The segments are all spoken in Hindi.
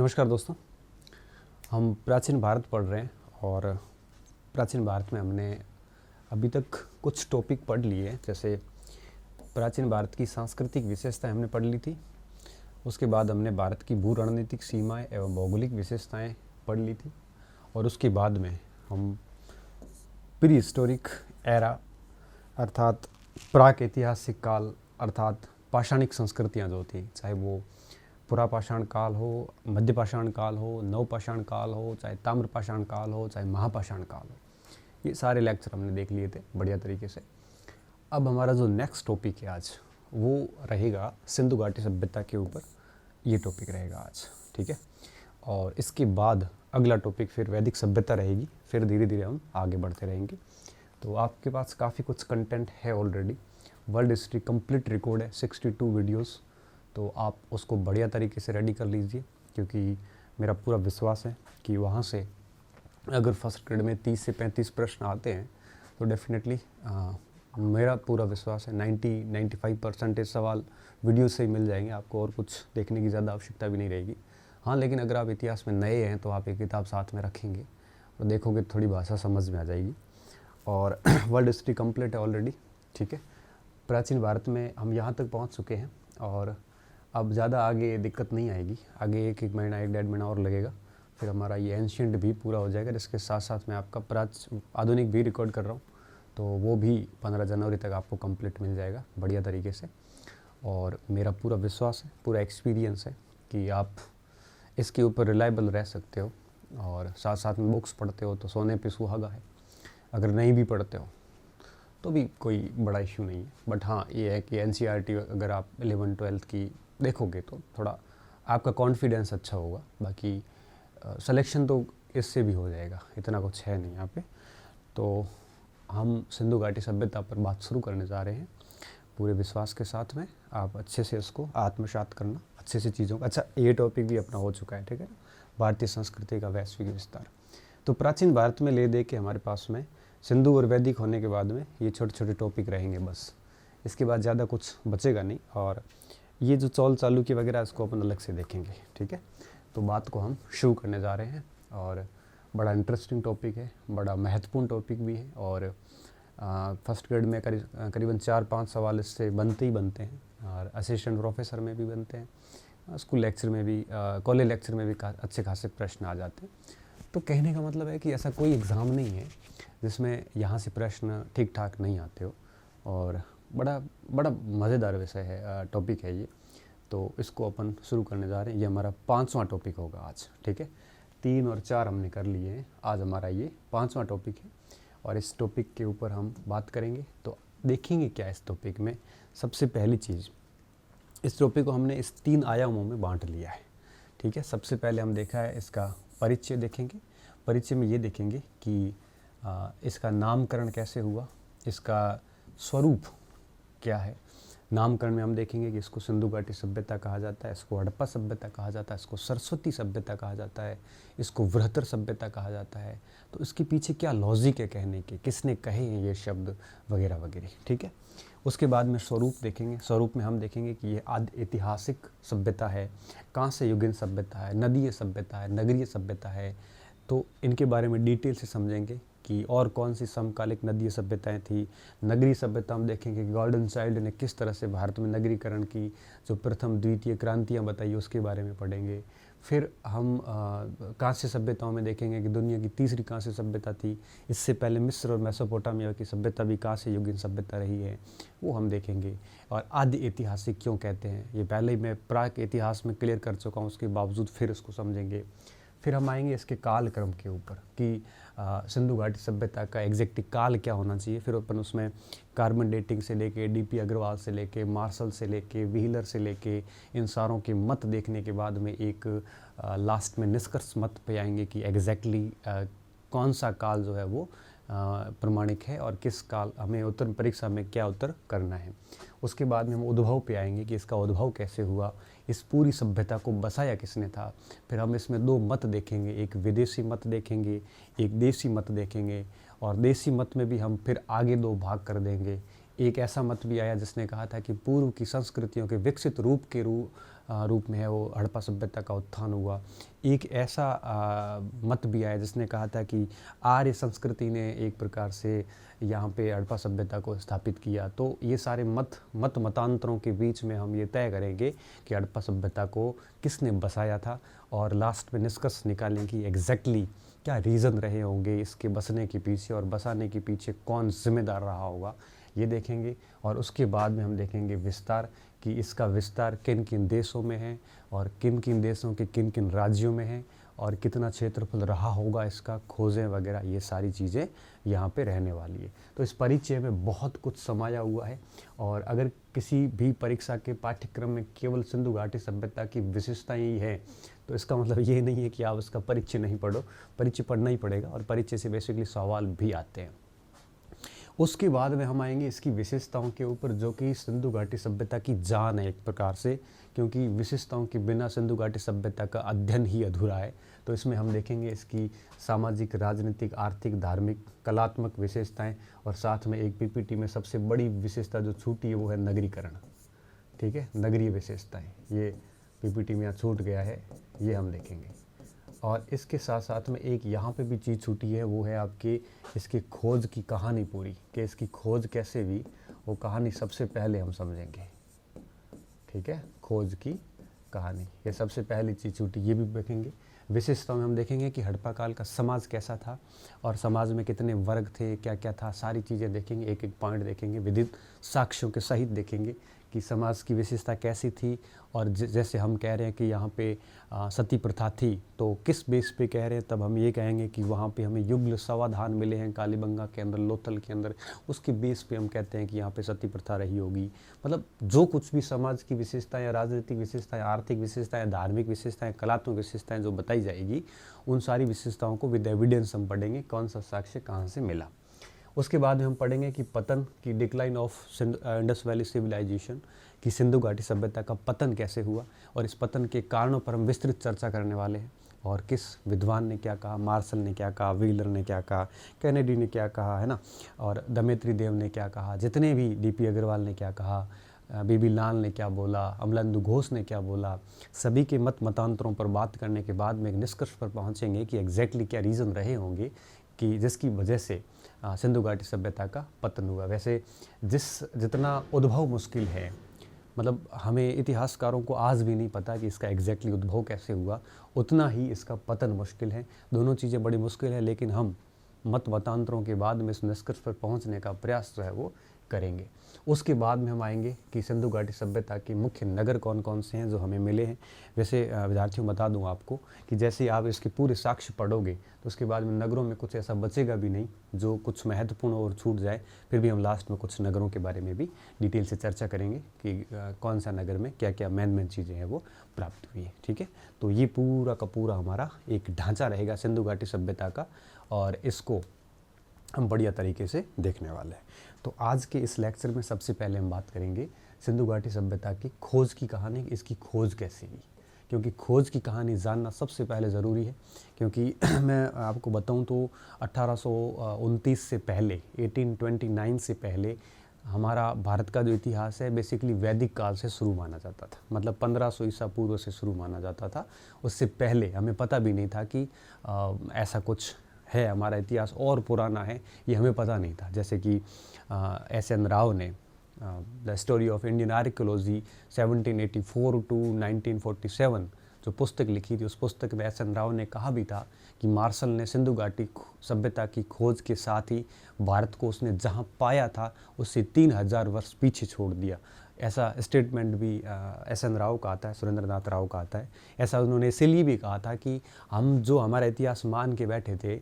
नमस्कार दोस्तों। हम प्राचीन भारत पढ़ रहे हैं और प्राचीन भारत में हमने अभी तक कुछ टॉपिक पढ़ लिए हैं। जैसे प्राचीन भारत की सांस्कृतिक विशेषताएं हमने पढ़ ली थी। उसके बाद हमने भारत की भू रणनीतिक सीमाएं एवं भौगोलिक विशेषताएं पढ़ ली थी। और उसके बाद में हम प्री हिस्टोरिक एरा अर्थात प्राक ऐतिहासिक काल अर्थात पाषाणिक संस्कृतियाँ जो थी, चाहे वो पुरापाषाण काल हो, मध्यपाषाण काल हो, नवपाषाण काल हो, चाहे ताम्रपाषाण काल हो, चाहे महापाषाण काल हो, ये सारे लेक्चर हमने देख लिए थे बढ़िया तरीके से। अब हमारा जो नेक्स्ट टॉपिक है आज वो रहेगा सिंधु घाटी सभ्यता के ऊपर। ये टॉपिक रहेगा आज, ठीक है। और इसके बाद अगला टॉपिक फिर वैदिक सभ्यता रहेगी। फिर धीरे धीरे हम आगे बढ़ते रहेंगे। तो आपके पास काफ़ी कुछ कंटेंट है already. World history complete record है, 62 वीडियोस। तो आप उसको बढ़िया तरीके से रेडी कर लीजिए, क्योंकि मेरा पूरा विश्वास है कि वहाँ से अगर फर्स्ट ग्रेड में 30 से 35 प्रश्न आते हैं तो डेफिनेटली मेरा पूरा विश्वास है 90-95% सवाल वीडियो से ही मिल जाएंगे आपको, और कुछ देखने की ज़्यादा आवश्यकता भी नहीं रहेगी। हाँ, लेकिन अगर आप इतिहास में नए हैं तो आप एक किताब साथ में रखेंगे और देखोगे थोड़ी भाषा समझ में आ जाएगी। और वर्ल्ड हिस्ट्री कंप्लीट है ऑलरेडी, ठीक है। प्राचीन भारत में हम यहाँ तक पहुँच चुके हैं और अब ज़्यादा आगे दिक्कत नहीं आएगी। आगे एक महीना 1-1.5 महीना और लगेगा, फिर हमारा ये एंशियंट भी पूरा हो जाएगा। जिसके साथ साथ मैं आपका आधुनिक भी रिकॉर्ड कर रहा हूँ, तो वो भी 15 जनवरी तक आपको कंप्लीट मिल जाएगा बढ़िया तरीके से। और मेरा पूरा विश्वास है, पूरा एक्सपीरियंस है कि आप इसके ऊपर रिलायबल रह सकते हो। और साथ साथ में बुक्स पढ़ते हो तो सोने पे सुहागा है। अगर नहीं भी पढ़ते हो तो भी कोई बड़ा इश्यू नहीं है। बट हाँ, ये है कि एनसीईआरटी अगर आप 11-12 की देखोगे तो थोड़ा आपका कॉन्फिडेंस अच्छा होगा। बाकी सिलेक्शन तो इससे भी हो जाएगा, इतना कुछ है नहीं यहाँ पे। तो हम सिंधु घाटी सभ्यता पर बात शुरू करने जा रहे हैं पूरे विश्वास के साथ में। आप अच्छे से इसको आत्मसात करना, अच्छे से चीज़ों का। अच्छा, ये टॉपिक भी अपना हो चुका है, ठीक है। भारतीय संस्कृति का वैश्विक विस्तार। तो प्राचीन भारत में ले दे के हमारे पास में सिंधु और वैदिक होने के बाद में ये छोटे छोटे टॉपिक रहेंगे बस। इसके बाद ज़्यादा कुछ बचेगा नहीं। और ये जो चौल चालुक्य वगैरह इसको अपन अलग से देखेंगे, ठीक है। तो बात को हम शुरू करने जा रहे हैं और बड़ा इंटरेस्टिंग टॉपिक है, बड़ा महत्वपूर्ण टॉपिक भी है। और फर्स्ट ग्रेड में करीबन 4-5 सवाल इससे बनते ही बनते हैं, और असिस्टेंट प्रोफेसर में भी बनते हैं, स्कूल लेक्चर में भी, कॉलेज लेक्चर में भी अच्छे खासे प्रश्न आ जाते हैं। तो कहने का मतलब है कि ऐसा कोई एग्ज़ाम नहीं है जिसमें यहाँ से प्रश्न ठीक ठाक नहीं आते हो। और बड़ा मज़ेदार विषय है, टॉपिक है ये। तो इसको अपन शुरू करने जा रहे हैं। ये हमारा 5वां टॉपिक होगा आज, ठीक है। 3 और 4 हमने कर लिए हैं, आज हमारा ये 5वां टॉपिक है। और इस टॉपिक के ऊपर हम बात करेंगे। तो देखेंगे क्या इस टॉपिक में। सबसे पहली चीज़, इस टॉपिक को हमने इस 3 आयामों में बांट लिया है, ठीक है। सबसे पहले हम देखा है इसका परिचय देखेंगे। परिचय में ये देखेंगे कि इसका नामकरण कैसे हुआ, इसका स्वरूप क्या है। नामकरण में हम देखेंगे कि इसको सिंधु घाटी सभ्यता कहा जाता है, इसको हड़प्पा सभ्यता कहा जाता है, इसको सरस्वती सभ्यता कहा जाता है, इसको वृहत्तर सभ्यता कहा जाता है। तो इसके पीछे क्या लॉजिक है कहने के, किसने कहे हैं ये शब्द वगैरह वगैरह, ठीक है। उसके बाद में स्वरूप देखेंगे। स्वरूप में हम देखेंगे कि ये आदि ऐतिहासिक सभ्यता है, कांस्य युगीन सभ्यता है, नदीय सभ्यता है, नगरीय सभ्यता है। तो इनके बारे में डिटेल से समझेंगे कि और कौन सी समकालिक नदीय सभ्यताएं थी। नगरीय सभ्यता हम देखेंगे कि गॉर्डन चाइल्ड ने किस तरह से भारत में नगरीकरण की जो प्रथम द्वितीय क्रांतियां बताई उसके बारे में पढ़ेंगे। फिर हम कांस्य सभ्यताओं में देखेंगे कि दुनिया की तीसरी कांस्य सभ्यता थी। इससे पहले मिस्र और मेसोपोटामिया की सभ्यता भी कांस्य युगीन सभ्यता रही है, वो हम देखेंगे। और आदि ऐतिहासिक क्यों कहते हैं, ये पहले ही मैं प्राक इतिहास में क्लियर कर चुका हूँ, उसके बावजूद फिर इसको समझेंगे। फिर हम आएंगे इसके कालक्रम के ऊपर कि सिंधु घाटी सभ्यता का एग्जैक्ट काल क्या होना चाहिए। फिर अपन उसमें कार्बन डेटिंग से लेके, डीपी अग्रवाल से लेके, मार्शल से लेके, व्हीलर से लेके, इन सारों के मत देखने के बाद में एक लास्ट में निष्कर्ष मत पे आएंगे कि एग्जैक्टली कौन सा काल जो है वो प्रमाणिक है और किस काल हमें उत्तर परीक्षा में क्या उत्तर करना है। उसके बाद में हम उद्भव पे आएंगे कि इसका उद्भव कैसे हुआ, इस पूरी सभ्यता को बसाया किसने था। फिर हम इसमें 2 मत देखेंगे, एक विदेशी मत देखेंगे, एक देशी मत देखेंगे। और देशी मत में भी हम फिर आगे 2 भाग कर देंगे। एक ऐसा मत भी आया जिसने कहा था कि पूर्व की संस्कृतियों के विकसित रूप के रूप में है वो हड़प्पा सभ्यता का उत्थान हुआ। एक ऐसा मत भी आया जिसने कहा था कि आर्य संस्कृति ने एक प्रकार से यहाँ पे हड़प्पा सभ्यता को स्थापित किया। तो ये सारे मतांतरों के बीच में हम ये तय करेंगे कि हड़प्पा सभ्यता को किसने बसाया था, और लास्ट में निष्कर्ष निकालें कि एग्जैक्टली क्या रीज़न रहे होंगे इसके बसने के पीछे और बसाने के पीछे कौन जिम्मेदार रहा होगा, ये देखेंगे। और उसके बाद में हम देखेंगे विस्तार कि इसका विस्तार किन किन देशों में है और किन किन देशों के किन किन राज्यों में है और कितना क्षेत्रफल रहा होगा इसका, खोजें वगैरह, ये सारी चीज़ें यहाँ पे रहने वाली है। तो इस परिचय में बहुत कुछ समाया हुआ है। और अगर किसी भी परीक्षा के पाठ्यक्रम में केवल सिंधु घाटी सभ्यता की विशेषताएं ही है तो इसका मतलब ये नहीं है कि आप इसका परिचय नहीं पढ़ो, परिचय पढ़ना ही पड़ेगा और परिचय से बेसिकली सवाल भी आते हैं। उसके बाद में हम आएंगे इसकी विशेषताओं के ऊपर, जो कि सिंधु घाटी सभ्यता की जान है एक प्रकार से, क्योंकि विशेषताओं के बिना सिंधु घाटी सभ्यता का अध्ययन ही अधूरा है। तो इसमें हम देखेंगे इसकी सामाजिक, राजनीतिक, आर्थिक, धार्मिक, कलात्मक विशेषताएं, और साथ में एक पीपीटी में सबसे बड़ी विशेषता जो छूटी है वो है नगरीकरण। ठीक है, नगरीय विशेषताएं, ये पीपीटी में यहाँ छूट गया है, ये हम देखेंगे। और इसके साथ साथ में एक यहाँ पे भी चीज़ छूटी है, वो है आपकी इसकी खोज की कहानी पूरी, कि इसकी खोज कैसे हुई वो कहानी सबसे पहले हम समझेंगे। ठीक है, खोज की कहानी, ये सबसे पहली चीज़ छूटी, ये भी देखेंगे। विशेषताओं में हम देखेंगे कि हड़प्पा काल का समाज कैसा था और समाज में कितने वर्ग थे, क्या क्या था, सारी चीज़ें देखेंगे, एक एक पॉइंट देखेंगे, विदित साक्ष्यों के सहित देखेंगे कि समाज की विशेषता कैसी थी। और जैसे हम कह रहे हैं कि यहाँ पे सती प्रथा थी, तो किस बेस पे कह रहे हैं, तब हम ये कहेंगे कि वहाँ पे हमें युगल समाधान मिले हैं कालीबंगा के अंदर, लोथल के अंदर, उसके बेस पे हम कहते हैं कि यहाँ पे सती प्रथा रही होगी। मतलब जो कुछ भी समाज की विशेषताएं, राजनीतिक विशेषताएं, आर्थिक विशेषताएं, धार्मिक विशेषताएं, कलात्मक विशेषताएं जो बताई जाएगी, उन सारी विशेषताओं को विद एविडेंस हम पढ़ेंगे, कौन सा साक्ष्य कहाँ से मिला। उसके बाद में हम पढ़ेंगे कि पतन की, decline of Indus valley civilization, कि सिंधु घाटी सभ्यता का पतन कैसे हुआ, और इस पतन के कारणों पर हम विस्तृत चर्चा करने वाले हैं। और किस विद्वान ने क्या कहा, मार्शल ने क्या कहा, व्हीलर ने क्या कहा, कैनेडी ने क्या कहा, है ना, और दमयंती देव ने क्या कहा, जितने भी डीपी अग्रवाल ने क्या कहा, बीबी लाल ने क्या बोला, अमलेंदु घोष ने क्या बोला, सभी के मतांतरों पर बात करने के बाद में एक निष्कर्ष पर पहुँचेंगे कि एग्जैक्टली क्या रीज़न रहे होंगे कि जिसकी वजह से सिंधु घाटी सभ्यता का पतन हुआ। वैसे जितना उद्भव मुश्किल है, मतलब हमें इतिहासकारों को आज भी नहीं पता कि इसका एग्जैक्टली उद्भव कैसे हुआ, उतना ही इसका पतन मुश्किल है। दोनों चीज़ें बड़ी मुश्किल है, लेकिन हम मतांतरों के बाद में इस निष्कर्ष पर पहुंचने का प्रयास जो है वो करेंगे। उसके बाद में हम आएंगे कि सिंधु घाटी सभ्यता के मुख्य नगर कौन कौन से हैं जो हमें मिले हैं। वैसे विद्यार्थियों बता दूं आपको कि जैसे आप इसके पूरे साक्ष्य पढ़ोगे तो उसके बाद में नगरों में कुछ ऐसा बचेगा भी नहीं जो कुछ महत्वपूर्ण और छूट जाए। फिर भी हम लास्ट में कुछ नगरों के बारे में भी डिटेल से चर्चा करेंगे कि कौन सा नगर में क्या क्या मेन चीज़ें हैं वो प्राप्त हुई है। ठीक है, तो ये पूरा का पूरा हमारा एक ढांचा रहेगा सिंधु घाटी सभ्यता का, और इसको हम बढ़िया तरीके से देखने वाले हैं। तो आज के इस लेक्चर में सबसे पहले हम बात करेंगे सिंधु घाटी सभ्यता की खोज की कहानी, इसकी खोज कैसे हुई, क्योंकि खोज की कहानी जानना सबसे पहले ज़रूरी है। क्योंकि मैं आपको बताऊं तो 1829 से पहले, 1829 से पहले हमारा भारत का जो इतिहास है बेसिकली वैदिक काल से शुरू माना जाता था, मतलब 1500 ईसा पूर्व से शुरू माना जाता था। उससे पहले हमें पता भी नहीं था कि ऐसा कुछ है, हमारा इतिहास और पुराना है, ये हमें पता नहीं था। जैसे कि एस.एन. राव ने the story of Indian archaeology 1784 to 1947 जो पुस्तक लिखी थी, उस पुस्तक में एस.एन. राव ने कहा भी था कि मार्शल ने सिंधु घाटी सभ्यता की खोज के साथ ही भारत को उसने जहाँ पाया था उससे 3000 वर्ष पीछे छोड़ दिया। ऐसा स्टेटमेंट भी एस.एन. राव का आता है, सुरेंद्रनाथ राव का आता है। ऐसा उन्होंने इसीलिए भी कहा था कि हम जो हमारा इतिहास मान के बैठे थे,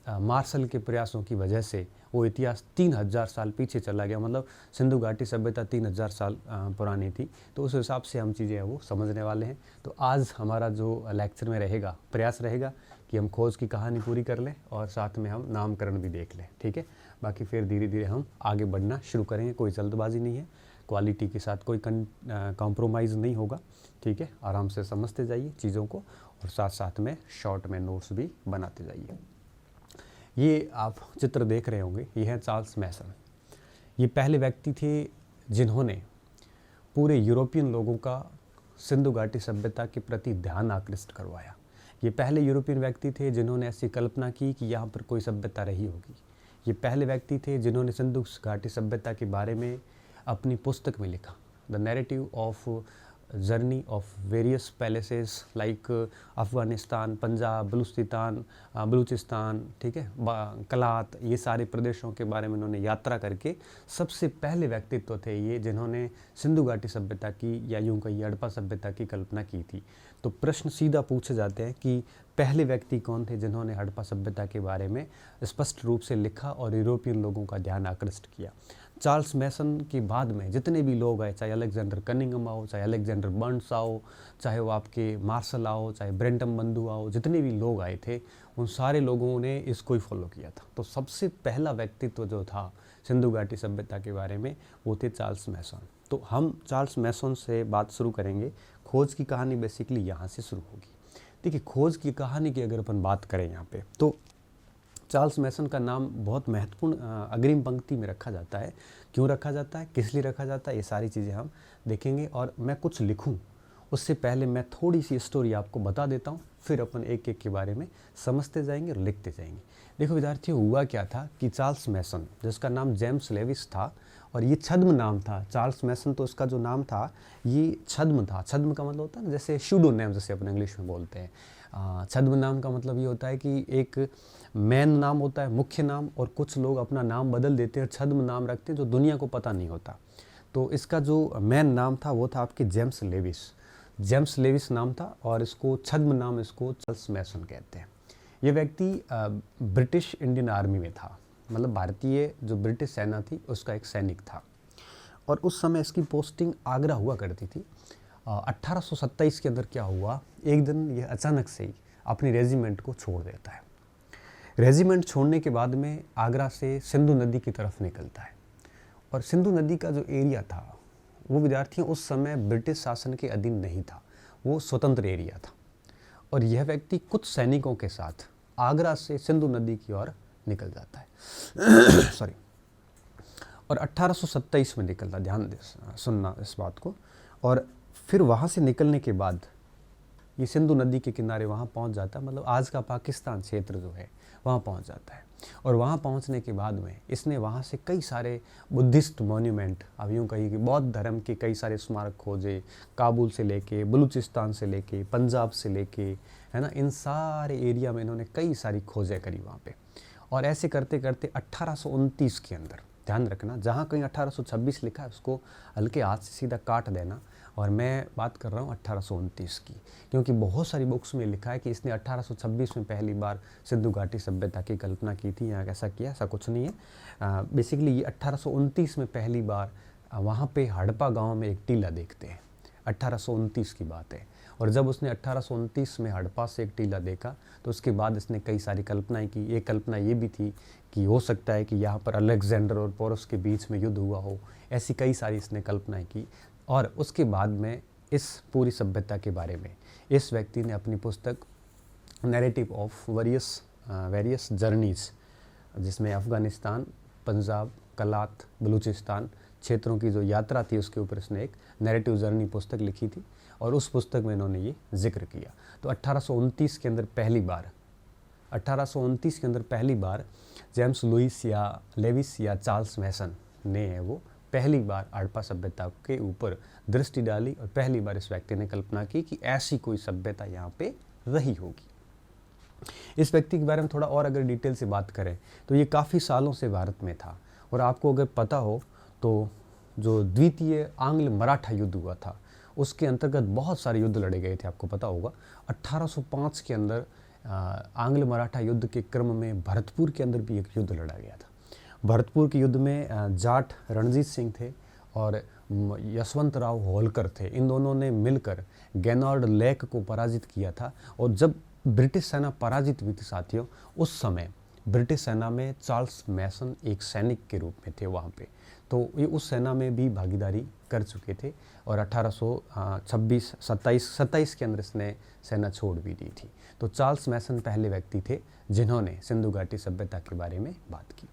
मार्शल के प्रयासों की वजह से वो इतिहास 3000 साल पीछे चला गया। मतलब सिंधु घाटी सभ्यता 3000 साल पुरानी थी। तो उस हिसाब से हम चीज़ें हैं वो समझने वाले हैं। तो आज हमारा जो लेक्चर में रहेगा, प्रयास रहेगा कि हम खोज की कहानी पूरी कर लें और साथ में हम नामकरण भी देख लें। ठीक है, बाकी फिर धीरे धीरे हम आगे बढ़ना शुरू करेंगे। कोई जल्दबाजी नहीं है, क्वालिटी के साथ कोई कॉम्प्रोमाइज़ नहीं होगा। ठीक है, आराम से समझते जाइए चीज़ों को और साथ साथ में शॉर्ट में नोट्स भी बनाते जाइए। ये आप चित्र देख रहे होंगे, ये है चार्ल्स मैसन। ये पहले व्यक्ति थे जिन्होंने पूरे यूरोपियन लोगों का सिंधु घाटी सभ्यता के प्रति ध्यान आकृष्ट करवाया। ये पहले यूरोपियन व्यक्ति थे जिन्होंने ऐसी कल्पना की कि यहाँ पर कोई सभ्यता रही होगी। ये पहले व्यक्ति थे जिन्होंने सिंधु घाटी सभ्यता के बारे में अपनी पुस्तक में लिखा, the narrative of journey of various palaces like Afghanistan, Punjab, Balochistan, ठीक है, कलात, ये सारे प्रदेशों के बारे में उन्होंने यात्रा करके सबसे पहले व्यक्तित्व थे ये जिन्होंने सिंधु घाटी सभ्यता की या यूं कहिए हड़प्पा सभ्यता की कल्पना की थी। तो प्रश्न सीधा पूछे जाते हैं कि पहले व्यक्ति कौन थे जिन्होंने हड़प्पा सभ्यता के बारे में स्पष्ट रूप से लिखा और यूरोपियन लोगों का ध्यान आकृष्ट किया। चार्ल्स मैसन के बाद में जितने भी लोग आए, चाहे अलेक्जेंडर कनिंघम आओ, चाहे अलेक्जेंडर बर्न्स आओ, चाहे वो आपके मार्शल आओ, चाहे ब्रेंटम बंधु आओ, जितने भी लोग आए थे उन सारे लोगों ने इसको ही फॉलो किया था। तो सबसे पहला व्यक्तित्व जो था सिंधु घाटी सभ्यता के बारे में वो थे चार्ल्स मैसन। तो हम चार्ल्स मैसन से बात शुरू करेंगे। खोज की कहानी बेसिकली यहाँ से शुरू होगी। देखिए, खोज की कहानी की अगर अपन बात करें यहाँ पे, तो चार्ल्स मैसन का नाम बहुत महत्वपूर्ण अग्रिम पंक्ति में रखा जाता है। क्यों रखा जाता है, किस लिए रखा जाता है, ये सारी चीज़ें हम देखेंगे। और मैं कुछ लिखूं उससे पहले मैं थोड़ी सी स्टोरी आपको बता देता हूँ, फिर अपन एक एक के बारे में समझते जाएंगे और लिखते जाएंगे। देखो विद्यार्थियों, हुआ क्या था कि चार्ल्स मैसन, जिसका नाम जेम्स लेविस था, और ये छद्म नाम था। चार्ल्स मैसन तो इसका जो नाम था ये छद्म था। छद्म का मतलब होता है ना, जैसे शूडो नेम जैसे अपन इंग्लिश में बोलते हैं। छद्म नाम का मतलब ये होता है कि एक मेन नाम होता है, मुख्य नाम, और कुछ लोग अपना नाम बदल देते हैं, छद्म नाम रखते हैं जो दुनिया को पता नहीं होता। तो इसका जो मेन नाम था वो था आपके जेम्स लेविस। जेम्स लेविस नाम था और इसको छद्म नाम इसको चार्ल्स मैसन कहते हैं। ये व्यक्ति ब्रिटिश इंडियन आर्मी में था, मतलब भारतीय जो ब्रिटिश सेना थी उसका एक सैनिक था। और उस समय इसकी पोस्टिंग आगरा हुआ करती थी। 1827 के अंदर क्या हुआ, एक दिन ये अचानक से ही अपनी रेजिमेंट को छोड़ देता है। रेजिमेंट छोड़ने के बाद में आगरा से सिंधु नदी की तरफ निकलता है। और सिंधु नदी का जो एरिया था वो विद्यार्थियों उस समय ब्रिटिश शासन के अधीन नहीं था, वो स्वतंत्र एरिया था। और यह व्यक्ति कुछ सैनिकों के साथ आगरा से सिंधु नदी की ओर निकल जाता है सॉरी। और 1827 में निकलता, ध्यान दे सुनना इस बात को। और फिर वहाँ से निकलने के बाद ये सिंधु नदी के किनारे वहाँ पहुँच जाता है, मतलब आज का पाकिस्तान क्षेत्र जो है वहाँ पहुँच जाता है। और वहाँ पहुँचने के बाद में इसने वहाँ से कई सारे बुद्धिस्ट मॉन्यूमेंट, अब यूँ कहिए कि बौद्ध धर्म के कई सारे स्मारक खोजे, काबुल से लेके, बलूचिस्तान से लेके, पंजाब से लेके, है ना, इन सारे एरिया में इन्होंने कई सारी खोजें करी वहाँ पे। और ऐसे करते करते 1829 के अंदर, ध्यान रखना, जहाँ कहीं 1826 लिखा है उसको हल्के हाथ से सीधा काट देना। और मैं बात कर रहा हूँ 1829 की, क्योंकि बहुत सारी बुक्स में लिखा है कि इसने 1826 में पहली बार सिंधु घाटी सभ्यता की कल्पना की थी। यहाँ कैसा किया, ऐसा कुछ नहीं है। बेसिकली ये 1829 में पहली बार वहाँ पे हड़प्पा गांव में एक टीला देखते हैं। 1829 की बात है। और जब उसने 1829 में हड़प्पा से एक टीला देखा तो उसके बाद इसने कई सारी कल्पनाएं की। एक कल्पना ये भी थी कि हो सकता है कि यहाँ पर अलेक्जेंडर और पोरस के बीच में युद्ध हुआ हो। ऐसी कई सारी इसने कल्पनाएं की। और उसके बाद में इस पूरी सभ्यता के बारे में इस व्यक्ति ने अपनी पुस्तक नैरेटिव ऑफ वेरियस जर्नीज, जिसमें अफ़गानिस्तान, पंजाब, कलात, बलूचिस्तान क्षेत्रों की जो यात्रा थी उसके ऊपर इसने एक नैरेटिव जर्नी पुस्तक लिखी थी। और उस पुस्तक में इन्होंने ये जिक्र किया। तो 1829 के अंदर पहली बार जेम्स लुइस या लेविस या चार्ल्स मैसन ने वो पहली बार हड़प्पा सभ्यता के ऊपर दृष्टि डाली। और पहली बार इस व्यक्ति ने कल्पना की कि ऐसी कोई सभ्यता यहाँ पे रही होगी। इस व्यक्ति के बारे में थोड़ा और अगर डिटेल से बात करें तो ये काफ़ी सालों से भारत में था। और आपको अगर पता हो तो जो द्वितीय आंग्ल मराठा युद्ध हुआ था उसके अंतर्गत बहुत सारे युद्ध लड़े गए थे, आपको पता होगा। 1805 के अंदर आंग्ल मराठा युद्ध के क्रम में भरतपुर के अंदर भी एक युद्ध लड़ा गया था। भरतपुर के युद्ध में जाट रणजीत सिंह थे और यशवंत राव होलकर थे। इन दोनों ने मिलकर गैनार्ड लेक को पराजित किया था। और जब ब्रिटिश सेना पराजित हुई थी साथियों, उस समय ब्रिटिश सेना में चार्ल्स मैसन एक सैनिक के रूप में थे वहाँ पे। तो ये उस सेना में भी भागीदारी कर चुके थे। और 1827 के अंदर इसने सेना छोड़ भी दी थी। तो चार्ल्स मैसन पहले व्यक्ति थे जिन्होंने सिंधु घाटी सभ्यता के बारे में बात की।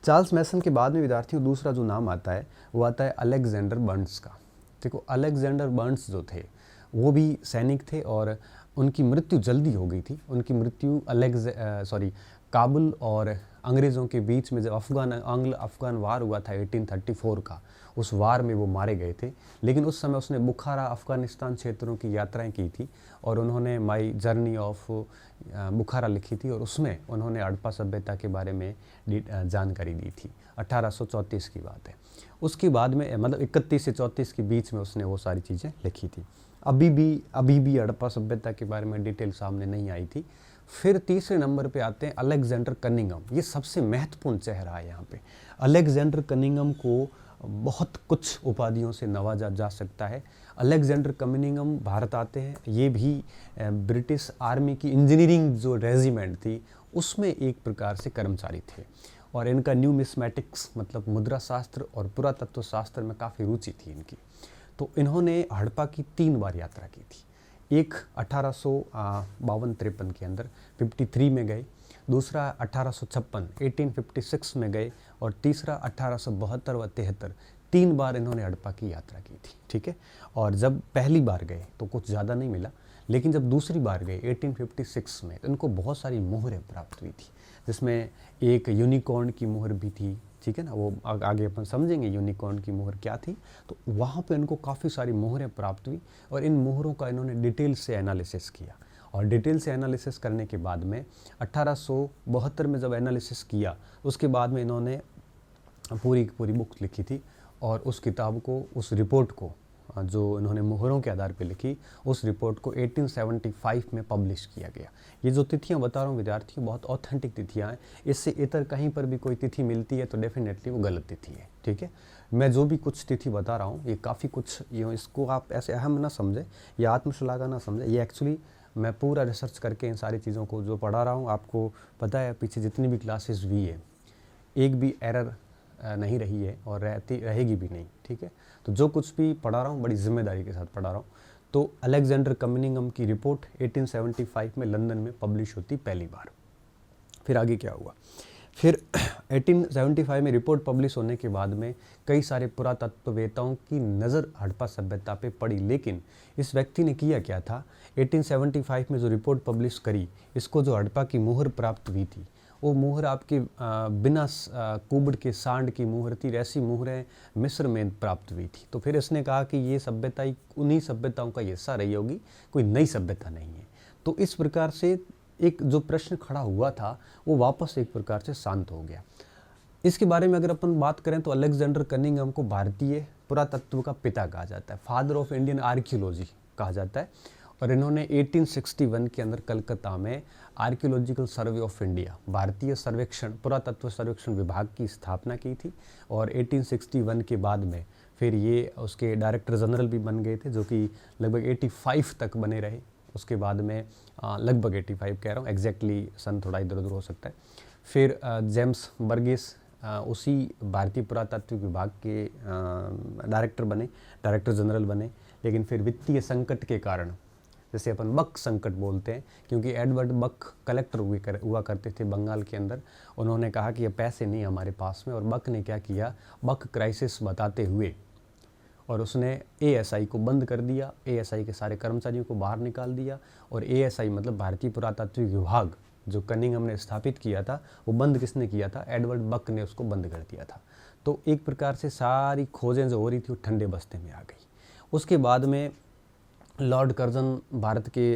चार्ल्स मैसन के बाद में विद्यार्थियों दूसरा जो नाम आता है वो आता है अलेक्जेंडर बर्न्स का। देखो अलेक्जेंडर बर्न्स जो थे वो भी सैनिक थे और उनकी मृत्यु जल्दी हो गई थी। उनकी मृत्यु काबुल और अंग्रेज़ों के बीच में जब आंग्ल अफ़गान वार हुआ था 1834 का, उस वार में वो मारे गए थे। लेकिन उस समय उसने बुखारा अफ़गानिस्तान क्षेत्रों की यात्राएं की थी और उन्होंने माई जर्नी ऑफ बुखारा लिखी थी और उसमें उन्होंने हड़प्पा सभ्यता के बारे में जानकारी दी थी। 1834 की बात है। उसके बाद में मतलब 31 से 34 के बीच में उसने वो सारी चीज़ें लिखी थी। अभी भी हड़प्पा सभ्यता के बारे में डिटेल सामने नहीं आई थी। फिर तीसरे नंबर पे आते हैं अलेक्जेंडर कनिंघम। ये सबसे महत्वपूर्ण चेहरा है यहाँ पे। अलेक्जेंडर कनिंघम को बहुत कुछ उपाधियों से नवाजा जा सकता है। अलेक्जेंडर कनिंघम भारत आते हैं। ये भी ब्रिटिश आर्मी की इंजीनियरिंग जो रेजिमेंट थी उसमें एक प्रकार से कर्मचारी थे और इनका न्यूमिस्मेटिक्स मतलब मुद्रा शास्त्र और पुरातत्व शास्त्र में काफ़ी रुचि थी इनकी। तो इन्होंने हड़प्पा की 3 बार यात्रा की थी। एक 1852-53 के अंदर 53 में गए, दूसरा 1856 में गए और तीसरा 1872 व 73। 3 बार इन्होंने हड़प्पा की यात्रा की थी, ठीक है। और जब पहली बार गए तो कुछ ज़्यादा नहीं मिला, लेकिन जब दूसरी बार गए 1856 में तो इनको बहुत सारी मोहरें प्राप्त हुई थी, जिसमें एक यूनिकॉर्न की मोहर भी थी, ठीक है ना। वो आगे अपन समझेंगे यूनिकॉर्न की मोहर क्या थी। तो वहाँ पे इनको काफ़ी सारी मोहरें प्राप्त हुई और इन मोहरों का इन्होंने डिटेल से एनालिसिस किया और डिटेल से एनालिसिस करने के बाद में 1872 में जब एनालिसिस किया उसके बाद में इन्होंने पूरी बुक लिखी थी और उस किताब को, उस रिपोर्ट को जो इन्होंने मोहरों के आधार पर लिखी, उस रिपोर्ट को 1875 में पब्लिश किया गया। ये जो तिथियां बता रहा हूँ विद्यार्थियों, बहुत ऑथेंटिक तिथियां हैं। इससे इतर कहीं पर भी कोई तिथि मिलती है तो डेफिनेटली वो गलत तिथि है, ठीक है। मैं जो भी कुछ तिथि बता रहा हूँ ये काफ़ी कुछ इसको आप ऐसे अहम ना समझें या आत्मश्लाघा ना समझें। ये एक्चुअली मैं पूरा रिसर्च करके इन सारी चीज़ों को जो पढ़ा रहा हूँ, आपको पता है पीछे जितनी भी क्लासेस हुई है एक भी एरर नहीं रही है और रहेगी भी नहीं, ठीक है। तो जो कुछ भी पढ़ा रहा हूँ बड़ी जिम्मेदारी के साथ पढ़ा रहा हूँ। तो अलेक्जेंडर कनिंघम की रिपोर्ट 1875 में लंदन में पब्लिश होती पहली बार। फिर आगे क्या हुआ, फिर 1875 में रिपोर्ट पब्लिश होने के बाद में कई सारे पुरातत्ववेताओं की नज़र हड़प्पा सभ्यता पे पड़ी। लेकिन इस व्यक्ति ने किया क्या था, 1875 में जो रिपोर्ट पब्लिश करी, इसको जो हड़प्पा की मोहर प्राप्त हुई थी वो मोहर आपके बिना कुबड़ के सांड की मोहर थी। ऐसी मोहरें मिस्र में प्राप्त हुई थी। तो फिर इसने कहा कि ये सभ्यता उन्हीं सभ्यताओं का हिस्सा रही होगी, कोई नई सभ्यता नहीं है। तो इस प्रकार से एक जो प्रश्न खड़ा हुआ था वो वापस एक प्रकार से शांत हो गया। इसके बारे में अगर अपन बात करें तो अलेक्जेंडर कनिंघम को भारतीय पुरातत्व का पिता कहा जाता है, फादर ऑफ इंडियन आर्कियोलॉजी कहा जाता है। और इन्होंने 1861 के अंदर कलकत्ता में आर्कियोलॉजिकल सर्वे ऑफ इंडिया, भारतीय सर्वेक्षण पुरातत्व सर्वेक्षण विभाग की स्थापना की थी। और 1861 के बाद में फिर ये उसके डायरेक्टर जनरल भी बन गए थे, जो कि लगभग 85 तक बने रहे। उसके बाद में लगभग 85 कह रहा हूँ, एग्जैक्टली सन थोड़ा इधर उधर हो सकता है। फिर जेम्स बर्गेस उसी भारतीय पुरातत्व विभाग के डायरेक्टर जनरल बने। लेकिन फिर वित्तीय संकट के कारण, जैसे अपन बक संकट बोलते हैं, क्योंकि एडवर्ड बक कलेक्टर हुआ करते थे बंगाल के अंदर, उन्होंने कहा कि ये पैसे नहीं हमारे पास में। और बक ने क्या किया, बक क्राइसिस बताते हुए और उसने एएसआई को बंद कर दिया, एएसआई के सारे कर्मचारियों को बाहर निकाल दिया। और एएसआई मतलब भारतीय पुरातत्व विभाग जो कनिंघम ने स्थापित किया था, वो बंद किसने किया था, एडवर्ड बक ने उसको बंद कर दिया था। तो एक प्रकार से सारी खोजें जो हो रही थी वो ठंडे बस्ते में आ गई। उसके बाद में लॉर्ड कर्जन भारत के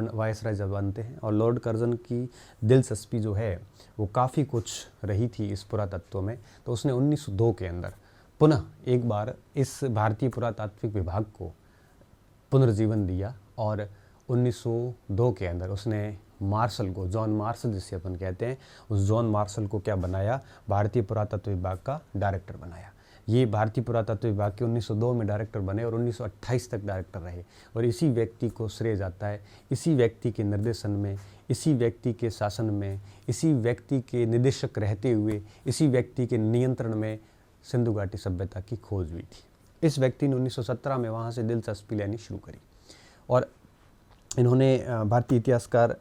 वायसराय जब बनते हैं और लॉर्ड कर्जन की दिलचस्पी जो है वो काफ़ी कुछ रही थी इस पुरातत्व में। तो उसने 1902 के अंदर पुनः एक बार इस भारतीय पुरातात्विक विभाग को पुनर्जीवन दिया और 1902 के अंदर उसने मार्शल को, जॉन मार्शल जिसे अपन कहते हैं, उस जॉन मार्शल को क्या बनाया, भारतीय पुरातत्व विभाग का डायरेक्टर बनाया। ये भारतीय पुरातत्व विभाग के 1902 में डायरेक्टर बने और 1928 तक डायरेक्टर रहे। और इसी व्यक्ति को श्रेय जाता है, इसी व्यक्ति के निर्देशन में, इसी व्यक्ति के शासन में, इसी व्यक्ति के निदेशक रहते हुए, इसी व्यक्ति के नियंत्रण में सिंधु घाटी सभ्यता की खोज हुई थी। इस व्यक्ति ने 1917 में वहाँ से दिलचस्पी लेनी शुरू करी। और इन्होंने भारतीय इतिहासकार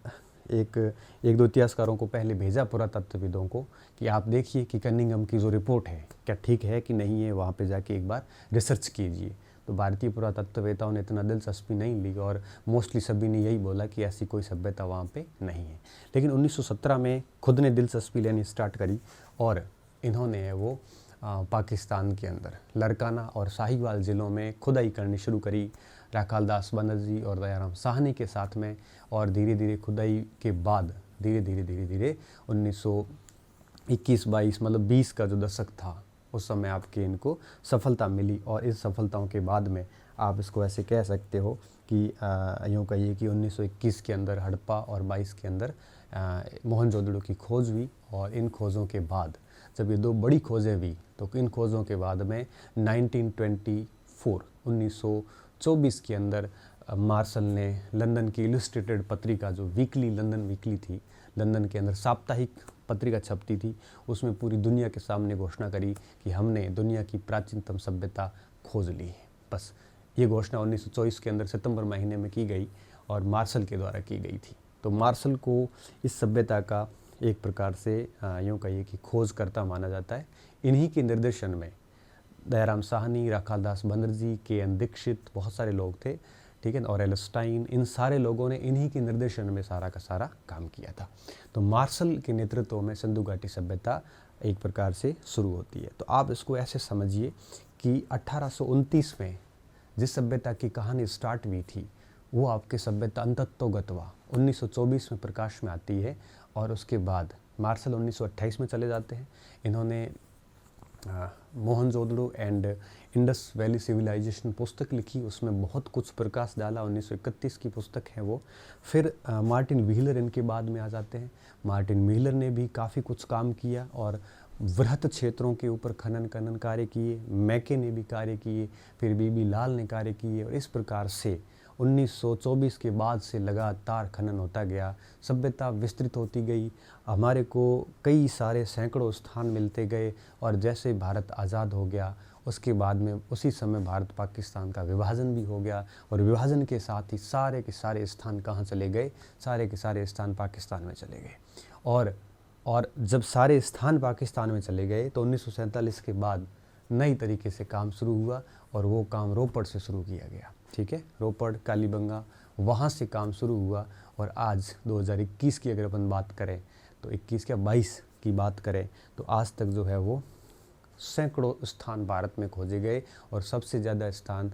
एक दो इतिहासकारों को पहले भेजा पुरातत्वविदों को कि आप देखिए कि कनिंघम की जो रिपोर्ट है क्या ठीक है कि नहीं है, वहाँ पे जाके एक बार रिसर्च कीजिए। तो भारतीय पुरातत्ववेताओं ने इतना दिलचस्पी नहीं ली और मोस्टली सभी ने यही बोला कि ऐसी कोई सभ्यता वहाँ पे नहीं है। लेकिन 1917 में खुद ने दिलचस्पी लेनी स्टार्ट करी और इन्होंने वो पाकिस्तान के अंदर लरकाना और साहिवाल ज़िलों में खुदाई करनी शुरू करी राखालदास बनर्जी और दयाराम साहनी के साथ में। और धीरे धीरे खुदाई के बाद धीरे धीरे 1921-22 मतलब 20 का जो दशक था उस समय आपके इनको सफलता मिली। और इस सफलताओं के बाद में आप इसको ऐसे कह सकते हो कि यूँ कहिए कि 1921 के अंदर हड़प्पा और 22 के अंदर मोहनजोदड़ो की खोज हुई। और इन खोजों के बाद जब ये दो बड़ी खोजें हुई तो इन खोजों के बाद में 1924 के अंदर मार्शल ने लंदन की इलस्ट्रेटेड पत्रिका जो वीकली लंदन वीकली थी, लंदन के अंदर साप्ताहिक पत्रिका छपती थी, उसमें पूरी दुनिया के सामने घोषणा करी कि हमने दुनिया की प्राचीनतम सभ्यता खोज ली है। बस ये घोषणा 1924 के अंदर सितंबर महीने में की गई और मार्शल के द्वारा की गई थी। तो मार्शल को इस सभ्यता का एक प्रकार से यूँ कहिए कि खोजकर्ता माना जाता है। इन्हीं के निर्देशन में दयाराम साहनी, राखालदास बनर्जी, के.एन. दीक्षित, बहुत सारे लोग थे, ठीक है, और एलस्टाइन, इन सारे लोगों ने इन्हीं के निर्देशन में सारा का सारा काम किया था। तो मार्शल के नेतृत्व में सिंधु घाटी सभ्यता एक प्रकार से शुरू होती है। तो आप इसको ऐसे समझिए कि 1829 में जिस सभ्यता की कहानी स्टार्ट हुई थी वो आपके सभ्यता अंततोगत्वा 1924 में प्रकाश में आती है। और उसके बाद मार्शल 1928 में चले जाते हैं। इन्होंने Mohenjodaro and Indus valley civilization पुस्तक लिखी, उसमें बहुत कुछ प्रकाश डाला। 1931 की पुस्तक है वो। फिर मार्टिन व्हीलर इनके बाद में आ जाते हैं। मार्टिन व्हीलर ने भी काफ़ी कुछ काम किया और वृहत क्षेत्रों के ऊपर खनन कार्य किए। मैके ने भी कार्य किए, फिर बीबी लाल ने कार्य किए। और इस प्रकार से 1924 के बाद से लगातार खनन होता गया, सभ्यता विस्तृत होती गई, हमारे को कई सारे सैकड़ों स्थान मिलते गए। और जैसे भारत आज़ाद हो गया उसके बाद में उसी समय भारत पाकिस्तान का विभाजन भी हो गया। और विभाजन के साथ ही सारे के सारे स्थान कहाँ चले गए? सारे के सारे स्थान पाकिस्तान में चले गए। और जब सारे स्थान पाकिस्तान में चले गए तो 1947 के बाद नई तरीके से काम शुरू हुआ और वो काम रोपड़ से शुरू किया गया, ठीक है, रोपड़, कालीबंगा, वहाँ से काम शुरू हुआ। और आज 2021 की अगर अपन बात करें तो 21 क्या 22 की बात करें तो आज तक जो है वो सैकड़ों स्थान भारत में खोजे गए और सबसे ज़्यादा स्थान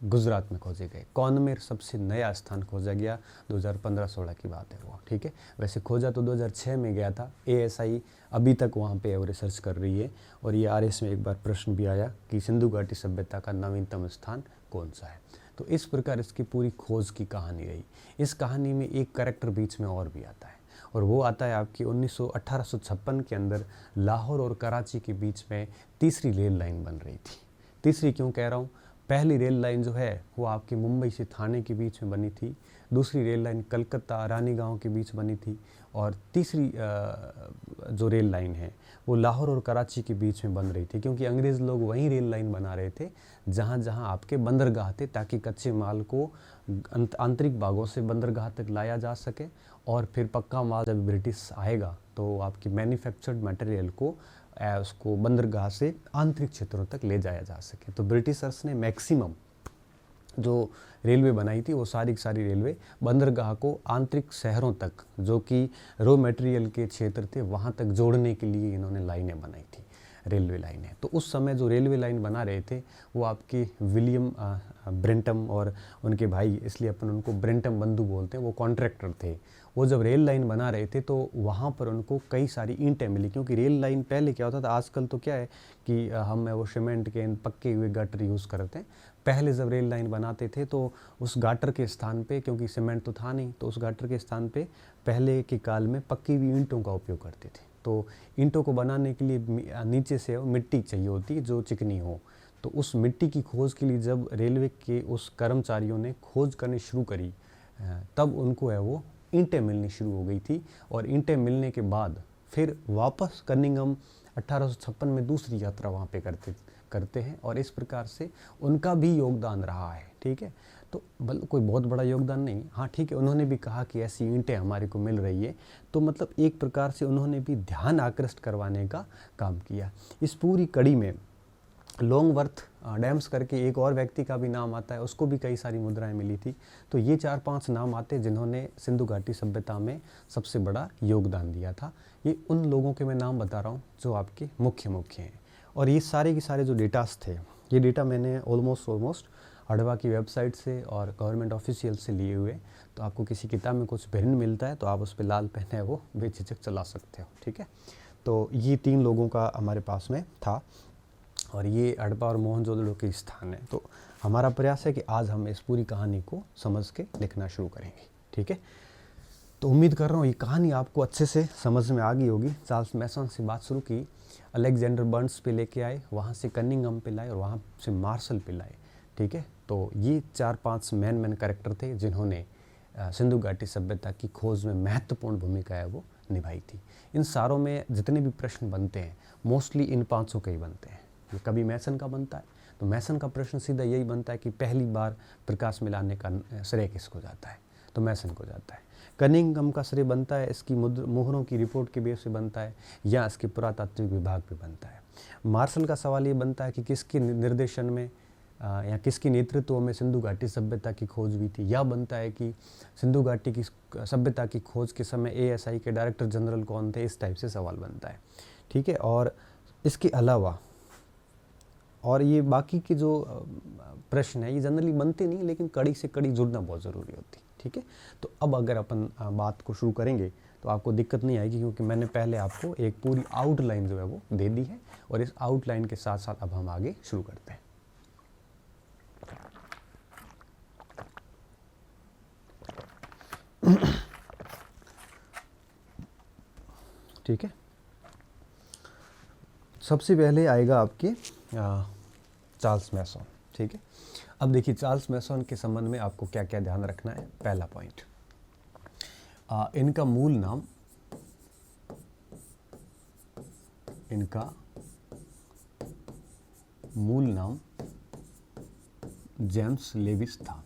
गुजरात में खोजे गए। कौनमेर सबसे नया स्थान खोजा गया, 2015-16 की बात है वो, ठीक है। वैसे खोजा तो 2006 में गया था। ASI अभी तक वहाँ पे रिसर्च कर रही है। और ये RS में एक बार प्रश्न भी आया कि सिंधु घाटी सभ्यता का नवीनतम स्थान कौन सा है। तो इस प्रकार इसकी पूरी खोज की कहानी रही। इस कहानी में एक कैरेक्टर बीच में और भी आता है और वो आता है आपकी 1856 के अंदर लाहौर और कराची के बीच में तीसरी रेल लाइन बन रही थी। तीसरी क्यों कह रहा हूँ? पहली रेल लाइन जो है वो आपके मुंबई से थाने के बीच में बनी थी। दूसरी रेल लाइन कलकत्ता रानीगांव के बीच बनी थी। और तीसरी जो रेल लाइन है वो लाहौर और कराची के बीच में बन रही थी, क्योंकि अंग्रेज़ लोग वहीं रेल लाइन बना रहे थे जहाँ जहाँ आपके बंदरगाह थे, ताकि कच्चे माल को आंतरिक भागों से बंदरगाह तक लाया जा सके। और फिर पक्का माल जब ब्रिटिश आएगा तो आपकी मैन्युफैक्चर्ड मटेरियल को उसको बंदरगाह से आंतरिक क्षेत्रों तक ले जाया जा सके। तो ब्रिटिशर्स ने मैक्सिमम जो रेलवे बनाई थी वो सारी की सारी रेलवे बंदरगाह को आंतरिक शहरों तक, जो कि रॉ मटेरियल के क्षेत्र थे, वहाँ तक जोड़ने के लिए इन्होंने लाइनें बनाई थी, रेलवे लाइनें। तो उस समय जो रेलवे लाइन बना रहे थे वो आपके विलियम ब्रेंटम और उनके भाई, इसलिए अपन उनको ब्रेंटम बंधु बोलते हैं, वो कॉन्ट्रैक्टर थे। वो जब रेल लाइन बना रहे थे तो वहाँ पर उनको कई सारी ईंटें मिली, क्योंकि रेल लाइन पहले क्या होता था, आजकल तो क्या है कि हम वो सीमेंट के पक्के हुए गाटर यूज़ करते हैं। पहले जब रेल लाइन बनाते थे तो उस गाटर के स्थान पे, क्योंकि सीमेंट तो था नहीं, तो उस गाटर के स्थान पे पहले के काल में पक्की हुई ईंटों का उपयोग करते थे। तो ईंटों को बनाने के लिए नीचे से मिट्टी चाहिए होती है जो चिकनी हो। तो उस मिट्टी की खोज के लिए जब रेलवे के उस कर्मचारियों ने खोज करनी शुरू करी तब उनको है वो ईंटें मिलनी शुरू हो गई थी। और ईंटें मिलने के बाद फिर वापस कनिंघम 1856 में दूसरी यात्रा वहाँ पे करते हैं। और इस प्रकार से उनका भी योगदान रहा है, ठीक है। तो कोई बहुत बड़ा योगदान नहीं, हाँ ठीक है, उन्होंने भी कहा कि ऐसी ईंटें हमारे को मिल रही है, तो मतलब एक प्रकार से उन्होंने भी ध्यान आकृष्ट करवाने का काम किया। इस पूरी कड़ी में लॉन्गवर्थ डैम्स करके एक और व्यक्ति का भी नाम आता है, उसको भी कई सारी मुद्राएं मिली थी। तो ये 4-5 नाम आते जिन्होंने सिंधु घाटी सभ्यता में सबसे बड़ा योगदान दिया था। ये उन लोगों के मैं नाम बता रहा हूँ जो आपके मुख्य हैं। और ये सारे के सारे जो डेटास थे, ये डेटा मैंने ऑलमोस्ट हडवा की वेबसाइट से और गवर्नमेंट ऑफिशियल से लिए हुए। तो आपको किसी किताब में कुछ भिन्न मिलता है तो आप उस पर लाल पेन है वो बेझिझक चला सकते हो, ठीक है। तो ये 3 लोगों का हमारे पास में था और ये हड़प्पा और मोहनजोदड़ो के स्थान है। तो हमारा प्रयास है कि आज हम इस पूरी कहानी को समझ के लिखना शुरू करेंगे, ठीक है। तो उम्मीद कर रहा हूँ ये कहानी आपको अच्छे से समझ में आ गई होगी। चार्ल्स मैसन से बात शुरू की, अलेक्जेंडर बर्न्स पे लेके आए, वहाँ से कनिंघम पे लाए और वहाँ से मार्शल पे लाए, ठीक है। तो ये 4-5 मेन कैरेक्टर थे जिन्होंने सिंधु घाटी सभ्यता की खोज में महत्वपूर्ण भूमिका है वो निभाई थी। इन सारों में जितने भी प्रश्न बनते हैं मोस्टली इन 500 के ही बनते हैं। ये कभी मैसन का बनता है तो मैसन का प्रश्न सीधा यही बनता है कि पहली बार प्रकाश मिलाने का श्रेय किसको जाता है, तो मैसन को जाता है। कनिंघम का श्रेय बनता है इसकी मोहरों की रिपोर्ट के बेस पे बनता है या इसके पुरातात्विक विभाग पे बनता है। मार्शल का सवाल ये बनता है कि किसके निर्देशन में या किसके नेतृत्व में सिंधु घाटी सभ्यता की खोज हुई थी, या बनता है कि सिंधु घाटी की सभ्यता की खोज के समय ASI के डायरेक्टर जनरल कौन थे, इस टाइप से सवाल बनता है, ठीक है। और इसके अलावा और ये बाकी के जो प्रश्न है ये जनरली बनते नहीं, लेकिन कड़ी से कड़ी जुड़ना बहुत ज़रूरी होती है, ठीक है। तो अब अगर अपन बात को शुरू करेंगे तो आपको दिक्कत नहीं आएगी, क्योंकि मैंने पहले आपको एक पूरी आउटलाइन जो है वो दे दी है और इस आउटलाइन के साथ साथ अब हम आगे शुरू करते हैं। ठीक है, सबसे पहले आएगा आपके चार्ल्स मैसन, ठीक है। अब देखिए चार्ल्स मैसन के संबंध में आपको क्या क्या ध्यान रखना है। पहला पॉइंट, इनका मूल नाम जेम्स लेविस था,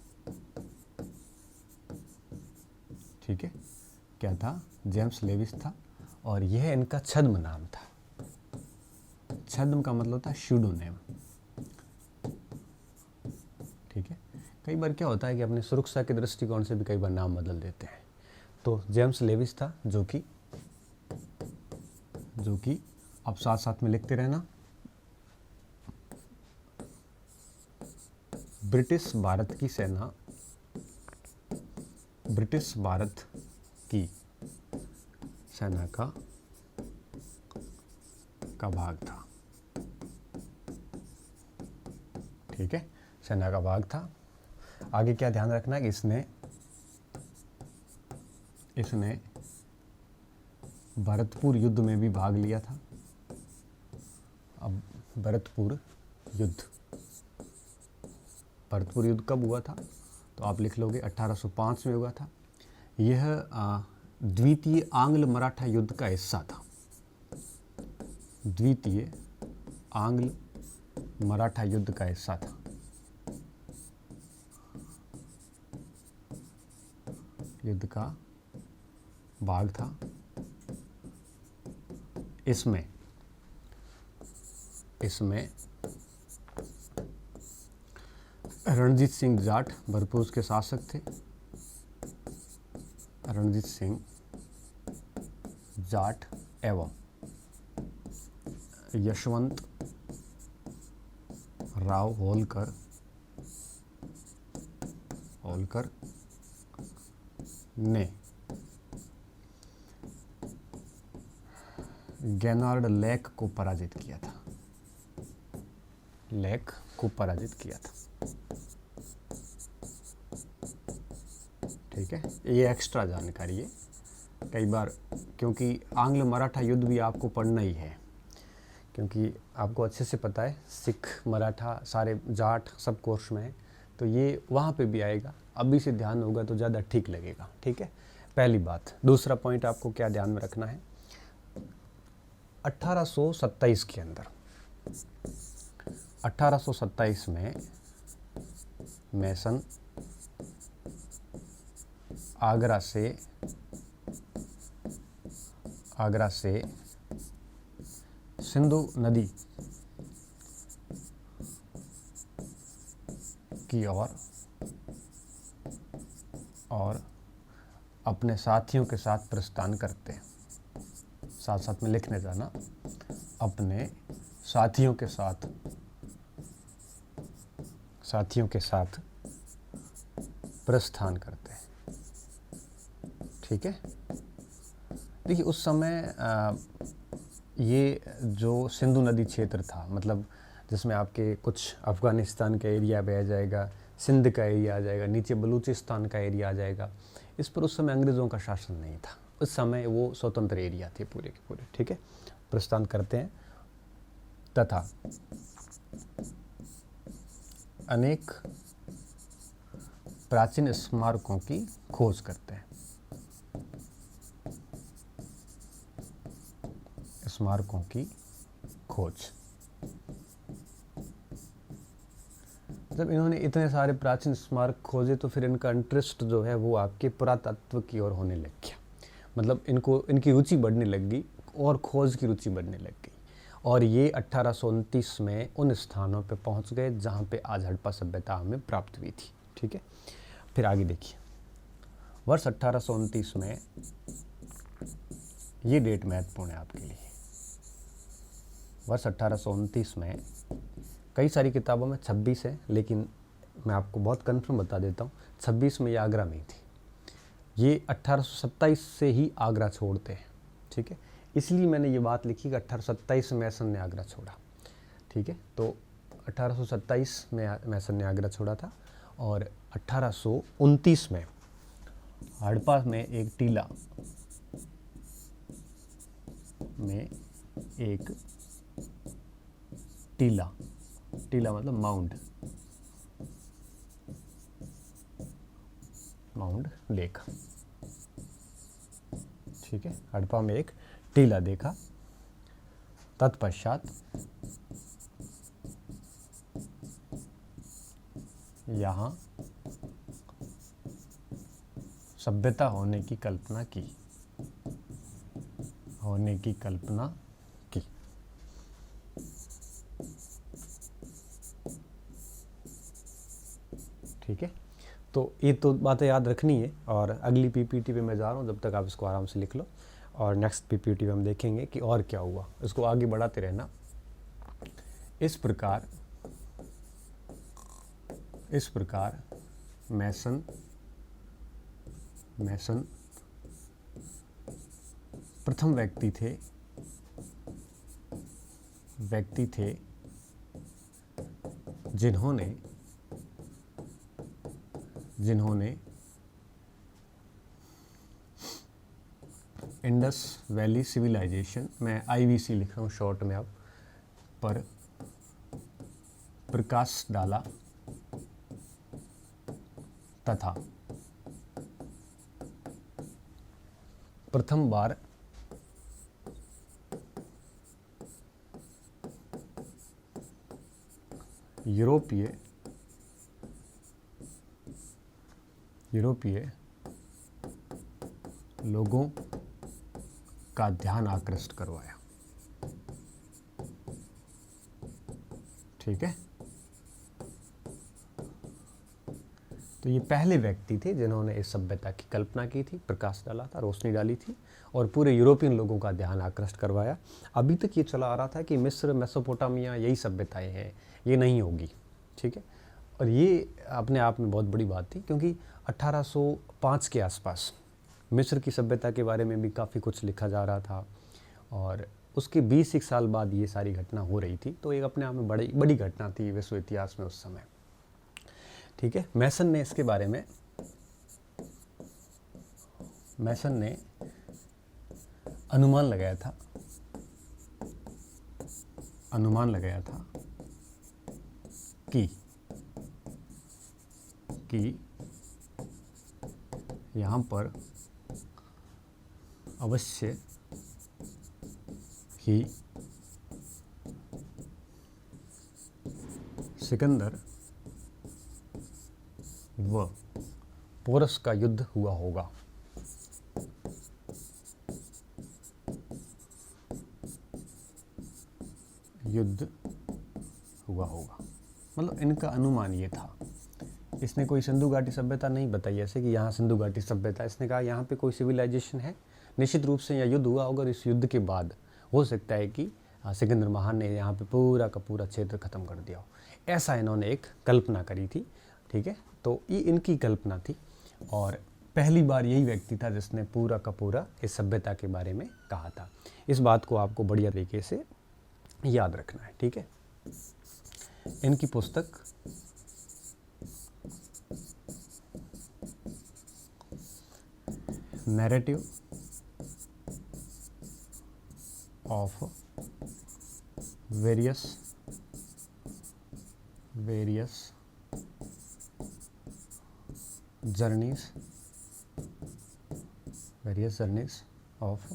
ठीक है। क्या था? जेम्स लेविस था। और यह इनका छद्म नाम था। छद्म का मतलब था शूडोनेम, ठीक है। कई बार क्या होता है कि अपनी सुरक्षा के दृष्टिकोण से भी कई बार नाम बदल देते हैं। तो जेम्स लेविस था जो कि आप साथ साथ में लिखते रहना, ब्रिटिश भारत की सेना का भाग था, ठीक है। सेना का भाग था। आगे क्या ध्यान रखना है कि इसने भरतपुर युद्ध में भी भाग लिया था। अब भरतपुर युद्ध कब हुआ था? तो आप लिख लोगे 1805 में हुआ था। यह द्वितीय आंग्ल मराठा युद्ध का हिस्सा था। द्वितीय आंग्ल मराठा युद्ध का हिस्सा था। युद्ध का भाग था। इसमें रणजीत सिंह जाट भरतपुर के शासक थे। रणजीत सिंह जाट एवं यशवंत राव होलकर ने गेनार्ड लेक को पराजित किया था। ठीक है, ये एक्स्ट्रा जानकारी है। कई बार क्योंकि आंग्ल मराठा युद्ध भी आपको पढ़ना ही है, क्योंकि आपको अच्छे से पता है सिख मराठा सारे जाट सब कोर्स में है, तो ये वहाँ पे भी आएगा। अभी से ध्यान होगा तो ज़्यादा ठीक लगेगा, ठीक है। पहली बात। दूसरा पॉइंट आपको क्या ध्यान में रखना है, 1827 के अंदर 1827 में मैसन आगरा से सिंधु नदी की ओर और अपने साथियों के साथ प्रस्थान करते हैं। साथ साथ में लिखने जाना, अपने साथियों के साथ प्रस्थान करते हैं। ठीक है, देखिए उस समय ये जो सिंधु नदी क्षेत्र था, मतलब जिसमें आपके कुछ अफ़गानिस्तान का एरिया भी आ जाएगा, सिंध का एरिया आ जाएगा, नीचे बलूचिस्तान का एरिया आ जाएगा, इस पर उस समय अंग्रेज़ों का शासन नहीं था। उस समय वो स्वतंत्र एरिया थे पूरे के पूरे। ठीक है, प्रस्थान करते हैं तथा अनेक प्राचीन स्मारकों की खोज करते हैं। स्मारकों की खोज, जब इन्होंने इतने सारे प्राचीन स्मारक खोजे तो फिर इनका इंटरेस्ट जो है वो आपके पुरातत्व की ओर होने लग गया। मतलब इनकी रुचि बढ़ने लग गई और खोज की रुचि बढ़ने लग गई, और ये 1829 में उन स्थानों पे पहुंच गए जहां पे आज हड़प्पा सभ्यता हमें प्राप्त हुई थी। ठीक है, फिर आगे देखिए, वर्ष 1829 में, ये डेट महत्वपूर्ण है आपके लिए। वर्ष 1829 में कई सारी किताबों में 26 है, लेकिन मैं आपको बहुत कन्फर्म बता देता हूँ, 26 में ये आगरा में ही थी। ये 1827 से ही आगरा छोड़ते हैं। ठीक है, इसलिए मैंने ये बात लिखी कि 1827 में मैसन ने आगरा छोड़ा। ठीक है, तो 1827 में मैसन ने आगरा छोड़ा था, और 1829 में हड़प्पा में एक टीला मतलब माउंड देखा। ठीक है, हड़प्पा में एक टीला देखा। तत्पश्चात यहाँ सभ्यता होने की कल्पना की। ठीक है, तो ये तो बातें याद रखनी है, और अगली पीपीटी पे मैं जा रहा हूँ, जब तक आप इसको आराम से लिख लो, और नेक्स्ट पीपीटी में हम देखेंगे कि और क्या हुआ, इसको आगे बढ़ाते रहना। इस प्रकार मैसन प्रथम व्यक्ति थे जिन्होंने इंडस वैली सिविलाइजेशन, मैं IVC लिख रहा हूँ शॉर्ट में अब, पर प्रकाश डाला तथा प्रथम बार यूरोपीय लोगों का ध्यान आकृष्ट करवाया। ठीक है, तो ये पहले व्यक्ति थे जिन्होंने इस सभ्यता की कल्पना की थी, प्रकाश डाला था, रोशनी डाली थी, और पूरे यूरोपियन लोगों का ध्यान आकृष्ट करवाया। अभी तक ये चला आ रहा था कि मिस्र, मेसोपोटामिया यही सभ्यताएं हैं, ये नहीं होगी। ठीक है, और ये अपने आप में बहुत बड़ी बात थी, क्योंकि 1805 के आसपास मिस्र की सभ्यता के बारे में भी काफ़ी कुछ लिखा जा रहा था, और उसके 20 साल बाद ये सारी घटना हो रही थी, तो एक अपने आप में बड़ी घटना थी विश्व इतिहास में उस समय। ठीक है, मैसन ने इसके बारे में अनुमान लगाया था कि यहाँ पर अवश्य ही सिकंदर व पोरस का युद्ध हुआ होगा। मतलब इनका अनुमान ये था इसने कोई सिंधु घाटी सभ्यता नहीं बताई ऐसे कि यहाँ सिंधु घाटी सभ्यता, इसने कहा यहाँ पे कोई सिविलाइजेशन है, निश्चित रूप से यहाँ युद्ध हुआ होगा और इस युद्ध के बाद हो सकता है कि सिकंदर महान ने यहाँ पे पूरा का पूरा क्षेत्र खत्म कर दिया हो, ऐसा इन्होंने एक कल्पना करी थी। ठीक है, तो ये इनकी कल्पना थी और पहली बार यही व्यक्ति था जिसने पूरा का पूरा इस सभ्यता के बारे में कहा था। इस बात को आपको बढ़िया तरीके से याद रखना है। ठीक है, इनकी पुस्तक narrative of various journeys of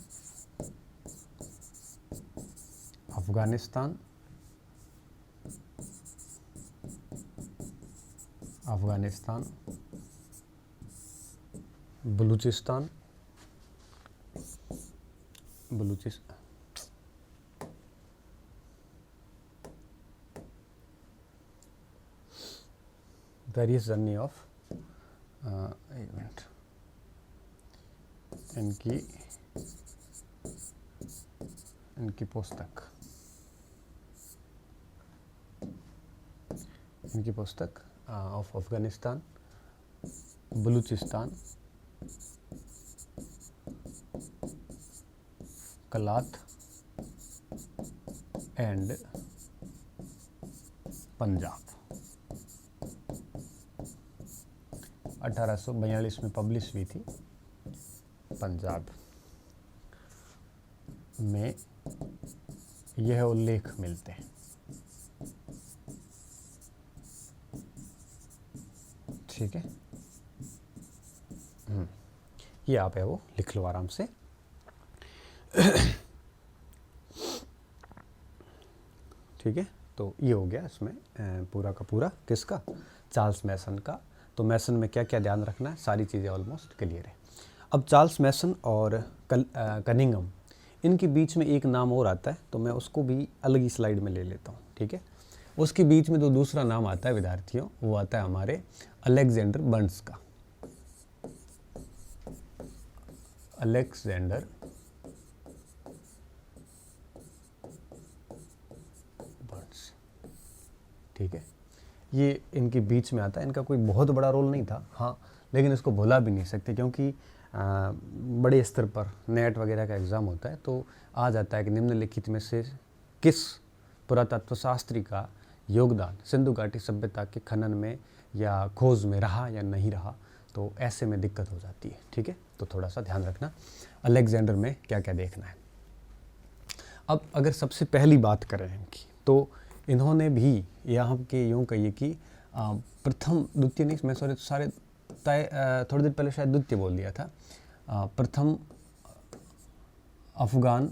Afghanistan, Balochistan, various journey of event, इनकी पुस्तक of Afghanistan, Balochistan, Kalat and Punjab 1842 में पब्लिश हुई थी। पंजाब में यह उल्लेख मिलते हैं। ठीक है, ये आप है वो लिख लो आराम से। ठीक है, तो ये हो गया इसमें पूरा का पूरा किसका, चार्ल्स मैसन का। तो मैसन में क्या क्या ध्यान रखना है, सारी चीज़ें ऑलमोस्ट क्लियर है। अब चार्ल्स मैसन और कनिंघम, इनके बीच में एक नाम और आता है, तो मैं उसको भी अलग ही स्लाइड में ले लेता हूँ। ठीक है, उसके बीच में जो दूसरा नाम आता है विद्यार्थियों, वो आता है हमारे अलेक्जेंडर बर्न्स का। Alexander Burns. ठीक है, ये इनके बीच में आता है। इनका कोई बहुत बड़ा रोल नहीं था, हाँ, लेकिन इसको भुला भी नहीं सकते क्योंकि बड़े स्तर पर नेट वगैरह का एग्ज़ाम होता है तो आ जाता है कि निम्नलिखित में से किस पुरातत्व शास्त्री का योगदान सिंधु घाटी सभ्यता के खनन में या खोज में रहा या नहीं रहा, तो ऐसे में दिक्कत हो जाती है। ठीक है, तो थोड़ा सा ध्यान रखना अलेक्जेंडर में क्या क्या देखना है। अब अगर सबसे पहली बात करें इनकी, तो इन्होंने भी यहाँ के यूँ कहिए कि प्रथम द्वितीय नहीं, मैं सॉरी सारे थोड़ी देर पहले शायद द्वितीय बोल दिया था, प्रथम अफगान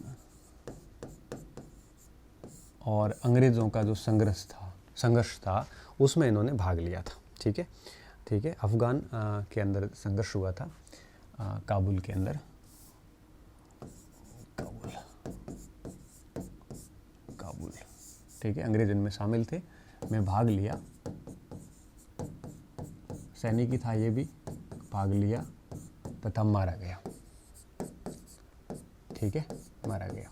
और अंग्रेज़ों का जो संघर्ष था उसमें इन्होंने भाग लिया था। ठीक है, ठीक है, अफगान के अंदर संघर्ष हुआ था, काबुल के अंदर, काबुल। ठीक है, अंग्रेज इनमें शामिल थे, मैं भाग लिया, सैनिक ही था ये भी, भाग लिया तथा मारा गया। ठीक है, मारा गया।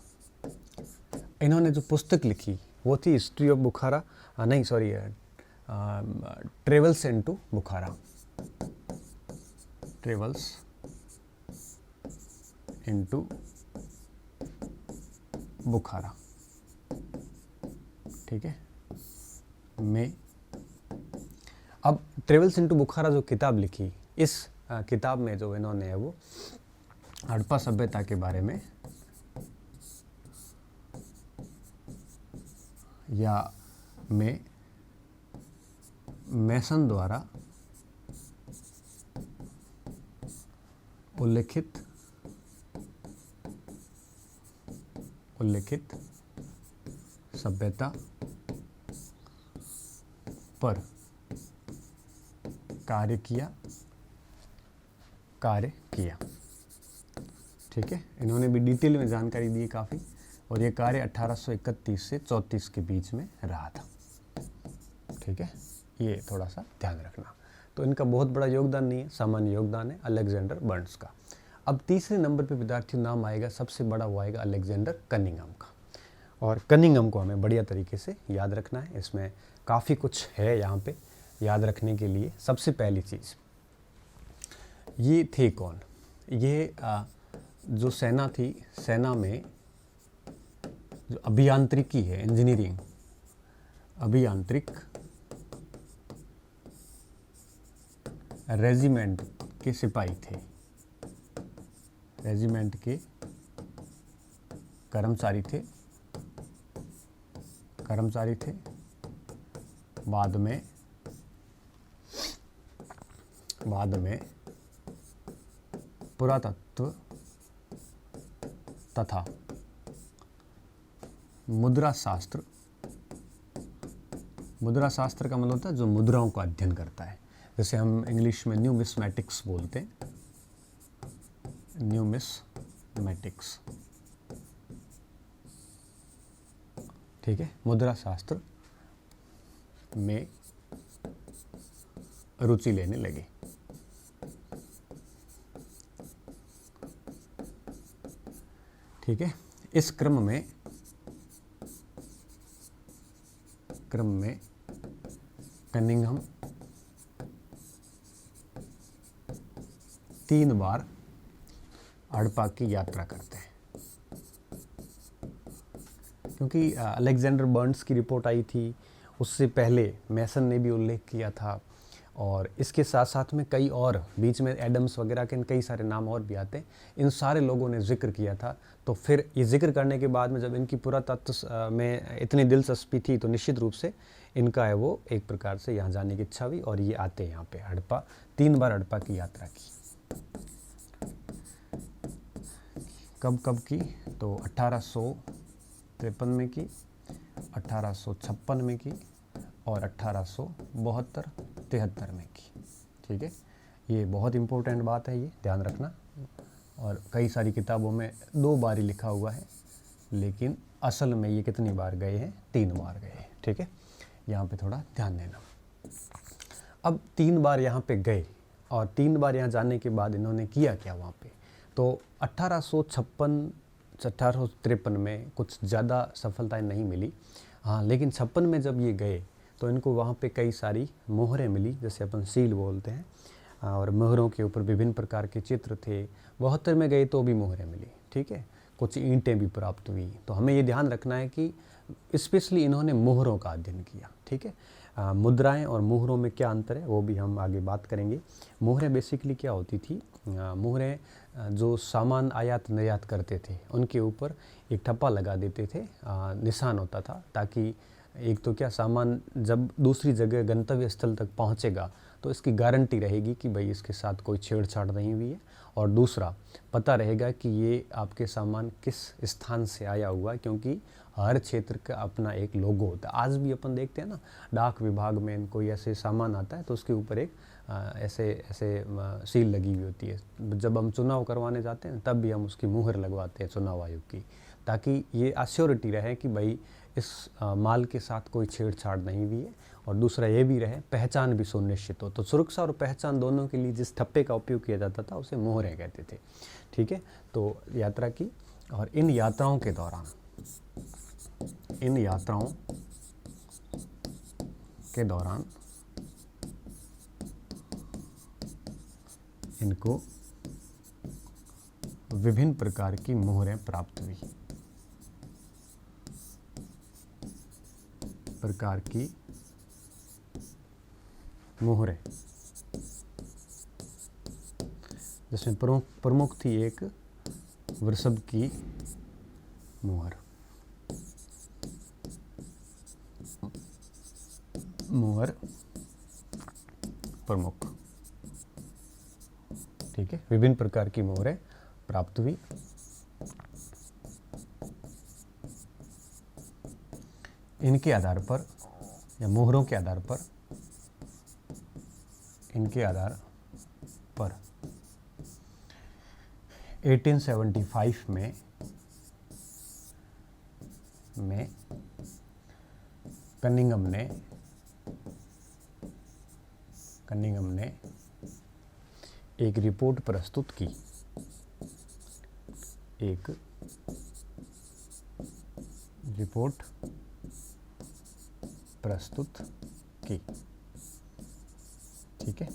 इन्होंने जो पुस्तक लिखी वो थी हिस्ट्री ऑफ बुखारा, नहीं सॉरी, ट्रेवल्स इनटू बुखारा, ट्रेवल्स इनटू बुखारा। ठीक है, में अब ट्रेवल्स इनटू बुखारा जो किताब लिखी, इस किताब में जो इन्होंने है वो हड़प्पा सभ्यता के बारे में या में मैसन द्वारा उल्लिखित सभ्यता पर कार्य किया। ठीक है, इन्होंने भी डिटेल में जानकारी दी काफ़ी, और ये कार्य 1831 से 34 के बीच में रहा था। ठीक है, ये थोड़ा सा ध्यान रखना। तो इनका बहुत बड़ा योगदान नहीं है, सामान्य योगदान है अलेक्जेंडर बर्न्स का। अब तीसरे नंबर पे विद्यार्थी नाम आएगा, सबसे बड़ा वो आएगा अलेक्जेंडर कनिंघम का। और कनिंघम को हमें बढ़िया तरीके से याद रखना है, इसमें काफ़ी कुछ है यहाँ पे याद रखने के लिए। सबसे पहली चीज़, ये थे कौन? ये जो सेना थी, सेना में जो अभियांत्रिकी है, इंजीनियरिंग, अभियांत्रिक रेजिमेंट के सिपाही थे, रेजिमेंट के कर्मचारी थे, बाद में पुरातत्व तथा मुद्रा शास्त्र का मतलब होता है जो मुद्राओं का अध्ययन करता है, जैसे हम इंग्लिश में न्यूमिस्मैटिक्स बोलते हैं, न्यूमिस्मैटिक्स, ठीक है। मुद्रा शास्त्र में रुचि लेने लगे। ठीक है। इस क्रम में कनिंघम 3 बार हड़प्पा की यात्रा करते हैं, क्योंकि अलेक्जेंडर बर्न्स की रिपोर्ट आई थी, उससे पहले मैसन ने भी उल्लेख किया था, और इसके साथ साथ में कई और, बीच में एडम्स वगैरह के कई सारे नाम और भी आते हैं, इन सारे लोगों ने जिक्र किया था। तो फिर ये जिक्र करने के बाद में जब इनकी पुरातत्व में इतनी दिलचस्पी थी, तो निश्चित रूप से इनका है वो एक प्रकार से यहाँ जाने की इच्छा हुई, और ये आते हैं यहाँ पे हड़प्पा, 3 बार हड़प्पा की यात्रा की। कब की? तो 1853 में की, 1856 में की, और 1872-73 में की। ठीक है, ये बहुत इम्पोर्टेंट बात है, ये ध्यान रखना। और कई सारी किताबों में 2 बार ही लिखा हुआ है, लेकिन असल में ये कितनी बार गए हैं? 3 बार गए हैं। ठीक है, यहाँ पे थोड़ा ध्यान देना। अब 3 बार यहाँ पे गए, और 3 बार यहाँ जाने के बाद इन्होंने किया क्या वहाँ पे? तो 1853 में कुछ ज़्यादा सफलताएं नहीं मिली, हाँ, लेकिन 56 में जब ये गए तो इनको वहाँ पे कई सारी मोहरें मिली, जैसे अपन सील बोलते हैं, और मोहरों के ऊपर विभिन्न प्रकार के चित्र थे। 72 में गए तो भी मोहरें मिली। ठीक है, कुछ ईंटें भी प्राप्त हुई। तो हमें ये ध्यान रखना है कि स्पेशली इन्होंने मोहरों का अध्ययन किया। ठीक है, मुद्राएं और मोहरों में क्या अंतर है वो भी हम आगे बात करेंगे। मोहरें बेसिकली क्या होती थी? मोहरें जो सामान आयात निर्यात करते थे उनके ऊपर एक ठप्पा लगा देते थे, निशान होता था, ताकि एक तो क्या, सामान जब दूसरी जगह गंतव्य स्थल तक पहुंचेगा तो इसकी गारंटी रहेगी कि भाई इसके साथ कोई छेड़छाड़ नहीं हुई है, और दूसरा पता रहेगा कि ये आपके सामान किस स्थान से आया हुआ है, क्योंकि हर क्षेत्र का अपना एक लोगो होता है। आज भी अपन देखते हैं ना, डाक विभाग में कोई ऐसे सामान आता है तो उसके ऊपर एक ऐसे सील लगी हुई होती है। जब हम चुनाव करवाने जाते हैं तब भी हम उसकी मुहर लगवाते हैं चुनाव आयोग की, ताकि ये अश्योरिटी रहे कि भाई इस माल के साथ कोई छेड़छाड़ नहीं हुई है, और दूसरा ये भी रहे पहचान भी सुनिश्चित हो। तो सुरक्षा और पहचान दोनों के लिए जिस ठप्पे का उपयोग किया जाता था उसे मोहरें कहते थे। ठीक है, तो यात्रा की, और इन यात्राओं के दौरान इनको विभिन्न प्रकार की मोहरें प्राप्त हुई, प्रकार की मोहरें, जिसमें प्रमुख थी एक वृषभ की मोहर, प्रमुख। ठीक है, विभिन्न प्रकार की मोहरें प्राप्त हुई। इनके आधार पर, या मोहरों के आधार पर, इनके आधार पर 1875 में कनिंघम ने एक रिपोर्ट प्रस्तुत की, एक रिपोर्ट प्रस्तुत की। ठीक है,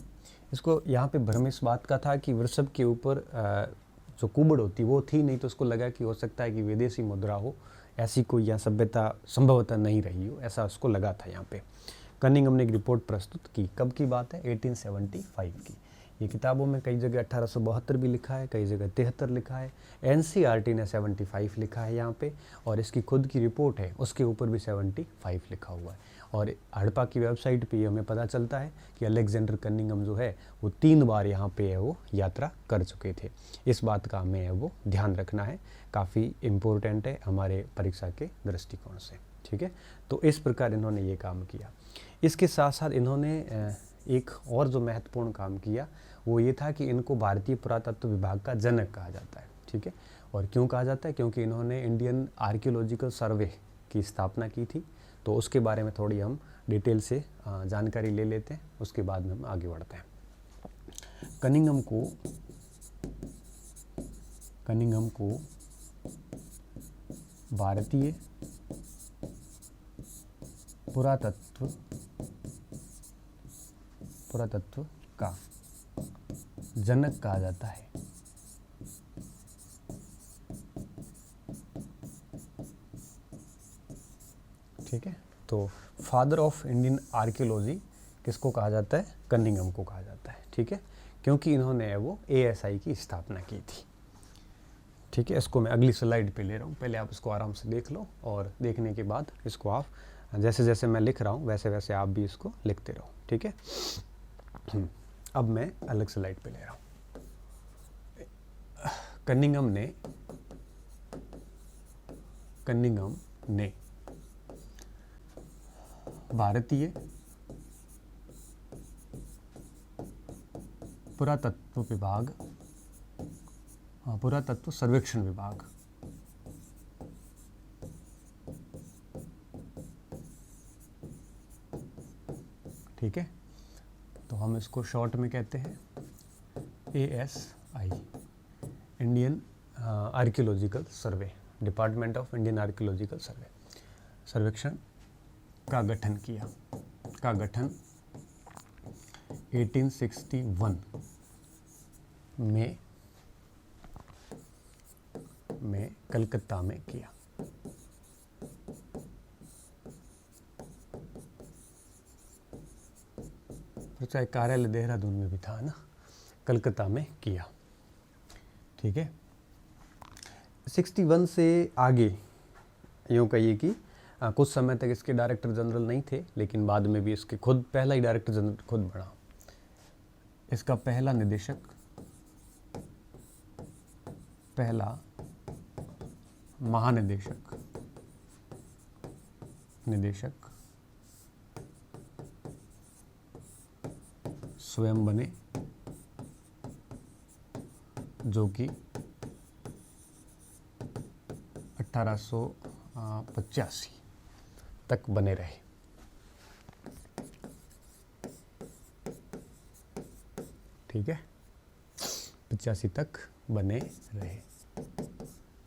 इसको यहाँ पे भ्रम इस बात का था कि वृषभ के ऊपर जो कुबड़ होती वो थी नहीं, तो उसको लगा कि हो सकता है कि विदेशी मुद्रा हो, ऐसी कोई यहाँ सभ्यता संभवतः नहीं रही हो, ऐसा उसको लगा था। यहाँ पे कनिंघम ने एक रिपोर्ट प्रस्तुत की। कब की बात है? 1875 की। ये किताबों में कई जगह 1872 भी लिखा है, कई जगह 73 लिखा है, एनसीईआरटी ने 75 लिखा है यहाँ पे, और इसकी खुद की रिपोर्ट है उसके ऊपर भी 75 लिखा हुआ है। और हड़प्पा की वेबसाइट पे हमें पता चलता है कि अलेक्जेंडर कनिंघम जो है वो 3 बार यहाँ पे है वो यात्रा कर चुके थे। इस बात का हमें है वो ध्यान रखना है, काफ़ी इम्पोर्टेंट है हमारे परीक्षा के दृष्टिकोण से। ठीक है, तो इस प्रकार इन्होंने ये काम किया। इसके साथ साथ इन्होंने एक और जो महत्वपूर्ण काम किया वो ये था कि इनको भारतीय पुरातत्व विभाग का जनक कहा जाता है। ठीक है, और क्यों कहा जाता है? क्योंकि इन्होंने इंडियन आर्कियोलॉजिकल सर्वे की स्थापना की थी। तो उसके बारे में थोड़ी हम डिटेल से जानकारी ले लेते हैं, उसके बाद में हम आगे बढ़ते हैं। कनिंघम को भारतीय पुरातत्व का जनक कहा जाता है। ठीक है, तो फादर ऑफ इंडियन आर्कियोलॉजी किसको कहा जाता है? कनिंघम को कहा जाता है। ठीक है, क्योंकि इन्होंने वो ASI की स्थापना की थी। ठीक है, इसको मैं अगली स्लाइड पे ले रहा हूँ, पहले आप इसको आराम से देख लो, और देखने के बाद इसको आप जैसे जैसे मैं लिख रहा हूँ वैसे वैसे आप भी इसको लिखते रहो। ठीक है, अब मैं अलग स्लाइड पे ले रहा हूँ। कनिंघम ने भारतीय पुरातत्व सर्वेक्षण विभाग ठीक है, तो हम इसको शॉर्ट में कहते हैं ASI, Indian archaeological survey, department of Indian archaeological सर्वे, सर्वेक्षण का गठन 1861 में कलकत्ता में किया। चाहे कार्यालय देहरादून में भी था ना, कलकत्ता में किया। ठीक है, 61 से आगे यूँ कहिए कि कुछ समय तक इसके डायरेक्टर जनरल नहीं थे, लेकिन बाद में भी इसके खुद पहला ही डायरेक्टर जनरल खुद बना। इसका पहला महानिदेशक स्वयं बने, जो कि 1885 तक बने रहे। ठीक है, 85 तक बने रहे।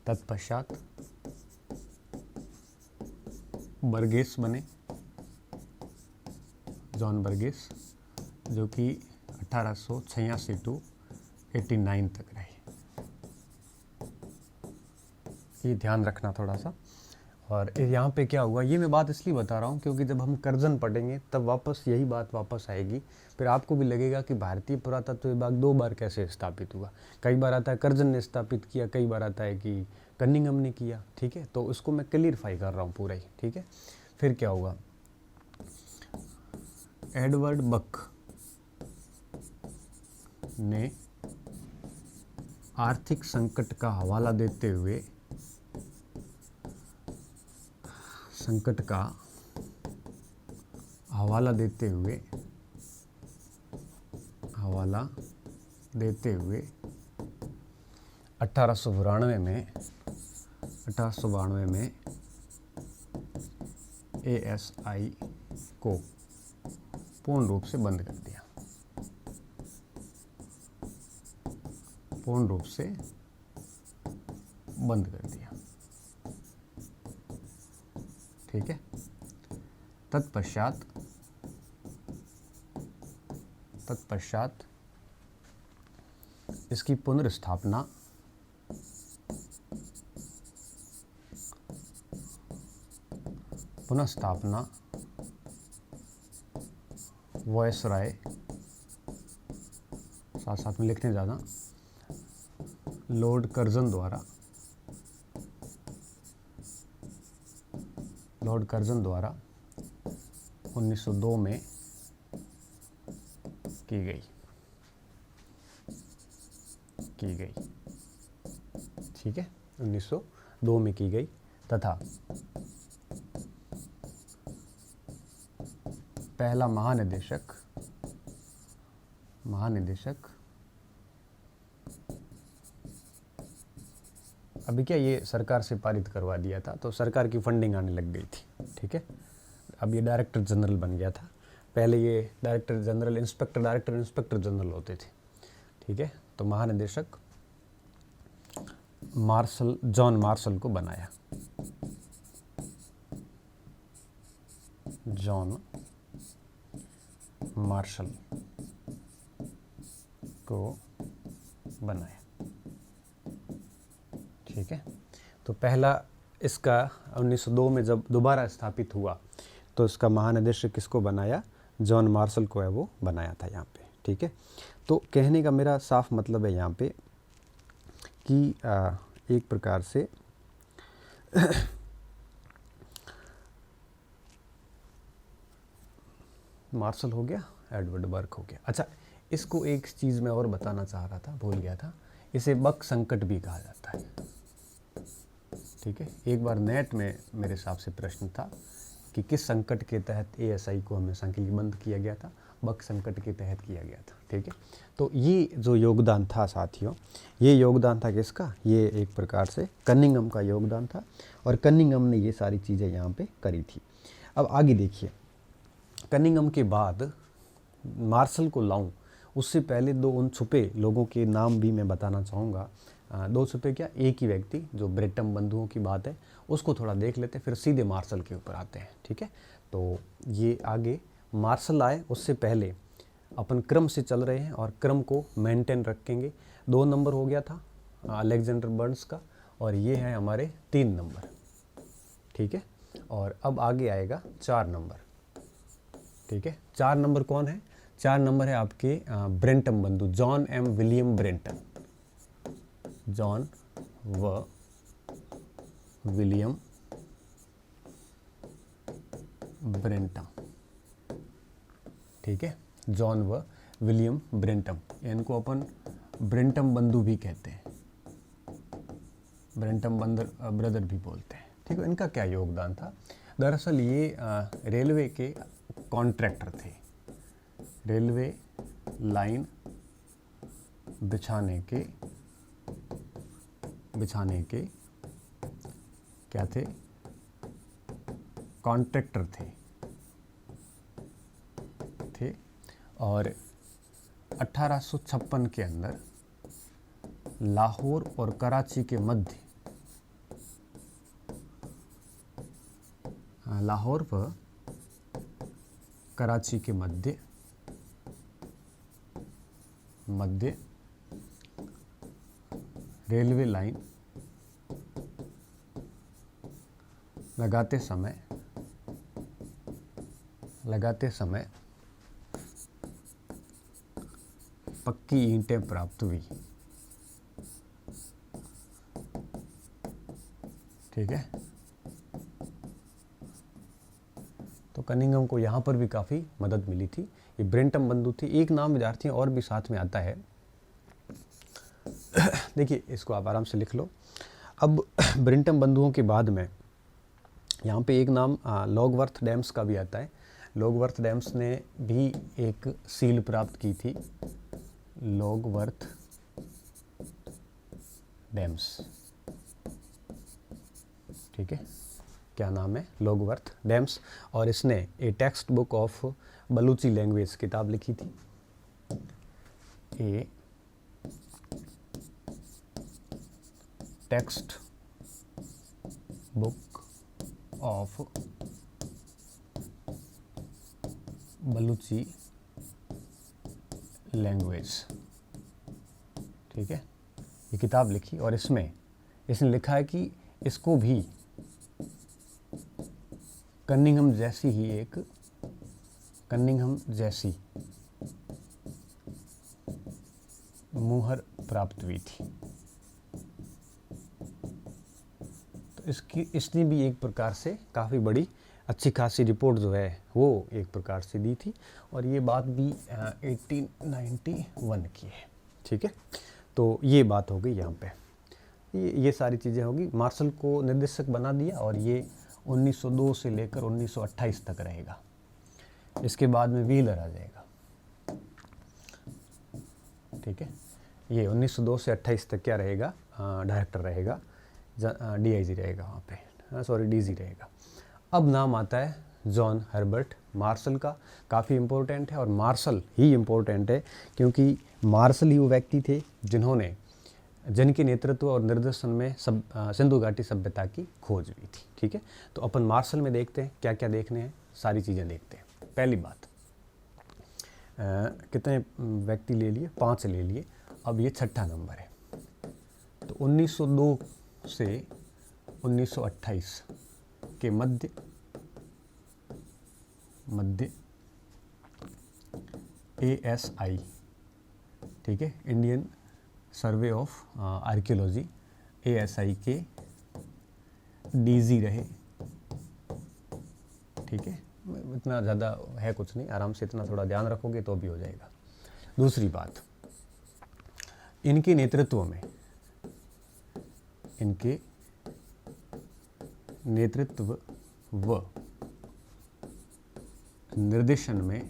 तत्पश्चात बर्गेस बने, जॉन बर्गेस, जो कि 1886 टू 89 तक रहे। ये ध्यान रखना थोड़ा सा। और यहाँ पे क्या हुआ, ये मैं बात इसलिए बता रहा हूँ क्योंकि जब हम कर्जन पढ़ेंगे तब वापस यही बात वापस आएगी, फिर आपको भी लगेगा कि भारतीय पुरातत्व विभाग 2 बार कैसे स्थापित हुआ। कई बार आता है कर्जन ने स्थापित किया, कई बार आता है कि कनिंघम ने किया। ठीक है, तो उसको मैं क्लियरफाई कर रहा हूँ पूरा ही। ठीक है, फिर क्या हुआ, एडवर्ड बक ने आर्थिक संकट का हवाला देते हुए संकट का हवाला देते हुए 1892 में ASI को पूर्ण रूप से बंद कर दिया। पूर्ण रूप से बंद कर दिया। ठीक है। तत्पश्चात इसकी पुनर्स्थापना वायसराय, साथ साथ में लिखने जाना, लॉर्ड कर्जन द्वारा 1902 में की गई। ठीक है, 1902 में की गई तथा पहला महानिदेशक अभी क्या ये सरकार से पारित करवा दिया था, तो सरकार की फंडिंग आने लग गई थी। ठीक है, अब ये डायरेक्टर जनरल बन गया था। पहले ये डायरेक्टर जनरल, इंस्पेक्टर जनरल होते थे। ठीक है, तो महानिदेशक जॉन मार्शल को बनाया। जॉन मार्शल को बनाया। ठीक है, तो पहला इसका 1902 में जब दोबारा स्थापित हुआ तो इसका महानिदेशक किसको बनाया? जॉन मार्शल को है वो बनाया था यहाँ पे। ठीक है, तो कहने का मेरा साफ मतलब है यहाँ पे कि एक प्रकार से मार्शल हो गया, एडवर्ड बर्क हो गया। अच्छा, इसको एक चीज़ मैं और बताना चाह रहा था, भूल गया था। इसे बक संकट भी कहा जाता है। ठीक है, एक बार नेट में मेरे हिसाब से प्रश्न था कि किस संकट के तहत एएसआई को हमेशा के लिए बंद किया गया था? बक संकट के तहत किया गया था। ठीक है, तो ये जो योगदान था साथियों, ये योगदान था किसका? ये एक प्रकार से कनिंघम का योगदान था और कनिंघम ने ये सारी चीज़ें यहाँ पे करी थी। अब आगे देखिए, कनिंघम के बाद मार्शल को लाऊं उससे पहले दो उन छुपे लोगों के नाम भी मैं बताना चाहूँगा। दो छुपे क्या, एक ही व्यक्ति, जो ब्रिटम बंधुओं की बात है उसको थोड़ा देख लेते हैं, फिर सीधे मार्शल के ऊपर आते हैं। ठीक है, तो ये आगे मार्शल आए उससे पहले अपन क्रम से चल रहे हैं और क्रम को मेंटेन रखेंगे। 2 नंबर हो गया था अलेक्जेंडर बर्न्स का, और ये है हमारे 3 नंबर। ठीक है, और अब आगे आएगा 4 नंबर। ठीक है, 4 नंबर कौन है? 4 नंबर है आपके ब्रेंटम बंधु, जॉन एम विलियम ब्रेंटम। जॉन व विलियम ब्रेंटम। ठीक है, जॉन व विलियम ब्रेंटम, इनको अपन ब्रेंटम बंधु भी कहते हैं, ब्रेंटम ब्रदर भी बोलते हैं। ठीक है, इनका क्या योगदान था? दरअसल ये रेलवे के कॉन्ट्रैक्टर थे। रेलवे लाइन बिछाने के क्या थे? कॉन्ट्रैक्टर थे और 1856 के अंदर लाहौर और कराची के मध्य, लाहौर व कराची के मध्य रेलवे लाइन लगाते समय पक्की ईंटें प्राप्त हुई। ठीक है, तो कनिंघम को यहाँ पर भी काफ़ी मदद मिली थी। ये ब्रेंटम बंधु थे। एक नाम विद्यार्थी और भी साथ में आता है, देखिए इसको आप आराम से लिख लो। अब ब्रेंटम बंधुओं के बाद में यहाँ पे एक नाम लॉगवर्थ डैम्स का भी आता है। लॉगवर्थ डैम्स ने भी एक सील प्राप्त की थी, लॉगवर्थ डैम्स। ठीक है, क्या नाम है? Longworth Dames. और इसने a text book of Balochi language किताब लिखी थी। A text book of Balochi language, ठीक है। ये किताब लिखी और इसमें इसने लिखा है कि इसको भी कनिंघम जैसी मुहर प्राप्त हुई थी। तो इसने भी एक प्रकार से काफ़ी बड़ी अच्छी खासी रिपोर्ट जो है वो एक प्रकार से दी थी, और ये बात भी 1891 की है, ठीक है। तो ये बात हो गई यहाँ पे, ये सारी चीज़ें होगी। मार्शल को निर्देशक बना दिया और ये 1902 से लेकर 1928 तक रहेगा। इसके बाद में व्हीलर आ जाएगा, ठीक है। ये 1902 से 28 तक क्या रहेगा, डायरेक्टर रहेगा, डीआईजी रहेगा वहाँ पे, सॉरी डीजी रहेगा। अब नाम आता है जॉन हर्बर्ट मार्शल का। काफ़ी इम्पोर्टेंट है, और मार्शल ही इम्पोर्टेंट है क्योंकि मार्शल ही वो व्यक्ति थे जिनके नेतृत्व और निर्देशन में सिंधु घाटी सभ्यता की खोज हुई थी, ठीक है। तो अपन मार्शल में देखते हैं क्या क्या देखने हैं, सारी चीज़ें देखते हैं। पहली बात, कितने व्यक्ति ले लिए, 5 ले लिए। अब ये 6ठा नंबर है। तो 1902 से 1928 के मध्य ASI, ठीक है, Indian survey of archaeology, ASI के डीजी रहे, ठीक है। इतना ज़्यादा है कुछ नहीं, आराम से इतना थोड़ा ध्यान रखोगे तो भी हो जाएगा। दूसरी बात, इनके नेतृत्व व निर्देशन में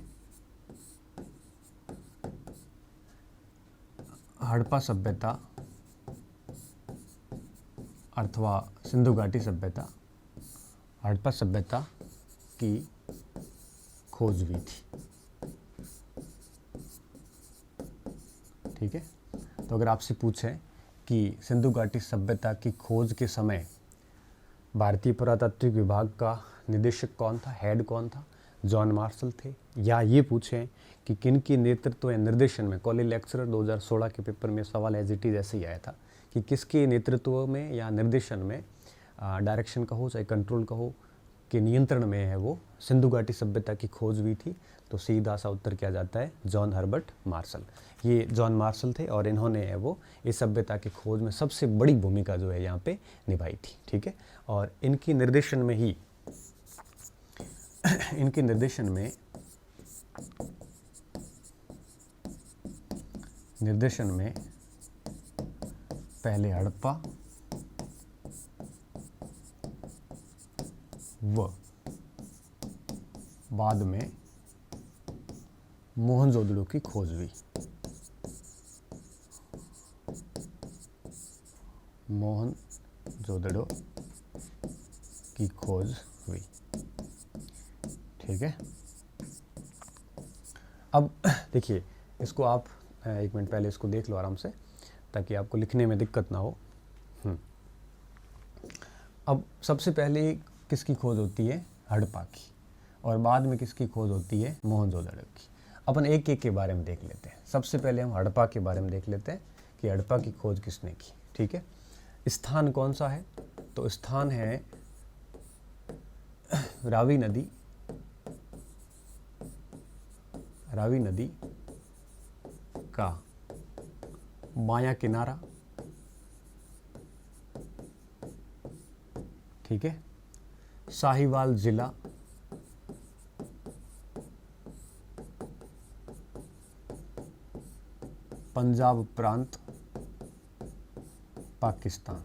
हड़प्पा सभ्यता अथवा सिंधु घाटी सभ्यता, हड़प्पा सभ्यता की खोज हुई थी, ठीक है। तो अगर आपसे पूछें कि सिंधु घाटी सभ्यता की खोज के समय भारतीय पुरातात्विक विभाग का निदेशक कौन था, हेड कौन था, जॉन मार्शल थे। या ये पूछें कि किन के नेतृत्व या निर्देशन में, कॉलेज लेक्चरर 2016 के पेपर में सवाल एज इट इज ऐसे ही आया था कि किसके नेतृत्व में या निर्देशन में, डायरेक्शन कहो चाहे कंट्रोल कहो, के नियंत्रण में है वो सिंधु घाटी सभ्यता की खोज हुई थी। तो सीधा सा उत्तर क्या जाता है, जॉन हर्बर्ट मार्शल। ये जॉन मार्शल थे और इन्होंने है वो इस सभ्यता की खोज में सबसे बड़ी भूमिका जो है यहाँ पे निभाई थी, ठीक है। और इनके निर्देशन में पहले हड़प्पा व बाद में मोहनजोदड़ो की खोज हुई। मोहनजोदड़ो की खोज हुई, ठीक है। अब देखिए, इसको आप 1 मिनट पहले इसको देख लो आराम से, ताकि आपको लिखने में दिक्कत ना हो। अब सबसे पहले किसकी खोज होती है, हड़प्पा की, और बाद में किसकी खोज होती है, मोहनजोदड़ो की। अपन एक एक के बारे में देख लेते हैं। सबसे पहले हम हड़प्पा के बारे में देख लेते हैं कि हड़प्पा की खोज किसने की, ठीक है। स्थान कौन सा है, तो स्थान है रावी नदी का बायां किनारा, ठीक है, साहिवाल जिला, पंजाब प्रांत, पाकिस्तान।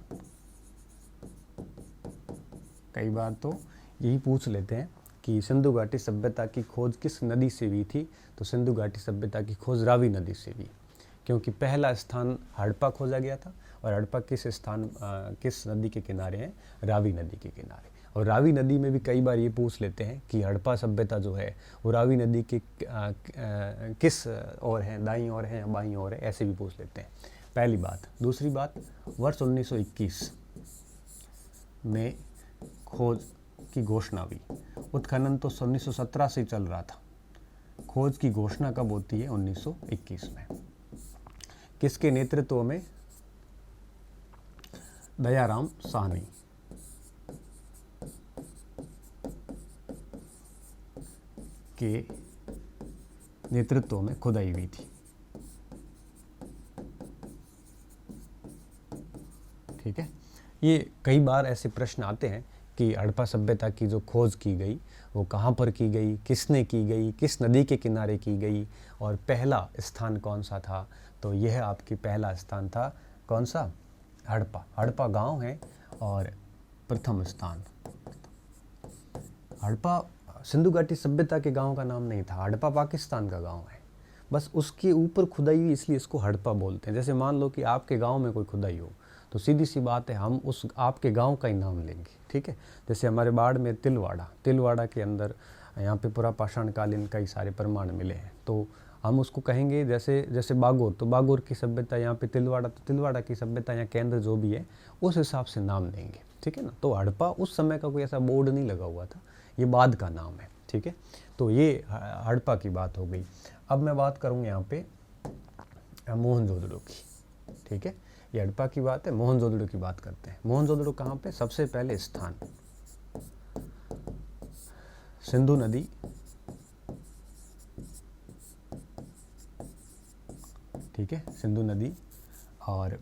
कई बार तो यही पूछ लेते हैं कि सिंधु घाटी सभ्यता की खोज किस नदी से हुई थी, तो सिंधु घाटी सभ्यता की खोज रावी नदी से हुई, क्योंकि पहला स्थान हड़प्पा खोजा गया था, और हड़प्पा किस नदी के किनारे है, रावी नदी के किनारे। और रावी नदी में भी कई बार ये पूछ लेते हैं कि हड़प्पा सभ्यता जो है वो रावी नदी के किस ओर है, दाईं ओर है या बाईं ओर है, ऐसे भी पूछ लेते हैं। पहली बात। दूसरी बात, वर्ष 1921 में खोज की घोषणा हुई। उत्खनन तो 1917 से ही चल रहा था, खोज की घोषणा कब होती है? 1921 में। किसके नेतृत्व में? दयाराम साहनी के नेतृत्व में खुदाई हुई थी। ठीक है, ये कई बार ऐसे प्रश्न आते हैं कि हड़प्पा सभ्यता की जो खोज की गई वो कहाँ पर की गई, किसने की गई, किस नदी के किनारे की गई और पहला स्थान कौन सा था? तो यह आपकी पहला स्थान था कौन सा? हड़प्पा। हड़प्पा गांव है और प्रथम स्थान। हड़प्पा सिंधु घाटी सभ्यता के गांव का नाम नहीं था, हड़प्पा पाकिस्तान का गांव है, बस उसके ऊपर खुदाई हुई इसलिए इसको हड़प्पा बोलते हैं। जैसे मान लो कि आपके गांव में कोई खुदाई हो तो सीधी सी बात है हम उस आपके गांव का ही नाम लेंगे। ठीक है, जैसे हमारे बाढ़ में तिलवाड़ा के अंदर यहाँ पे पूरा पाषाणकालीन कई सारे प्रमाण मिले हैं, तो हम उसको कहेंगे जैसे बागोर, तो बागोर की सभ्यता यहाँ पे तिलवाड़ा, तो तिलवाड़ा की सभ्यता या केंद्र जो भी है उस हिसाब से नाम देंगे। ठीक है ना, तो हड़प्पा उस समय का कोई ऐसा बोर्ड नहीं लगा हुआ था, ये बाद का नाम है। ठीक है, तो ये हड़प्पा की बात हो गई। अब मैं बात करूँगा यहाँ पे मोहनजोदड़ो की। ठीक है, ये हड़प्पा की बात है, मोहनजोदड़ो की बात करते हैं। मोहनजोदड़ो कहाँ पे? सबसे पहले स्थान सिंधु नदी, ठीक है, सिंधु नदी और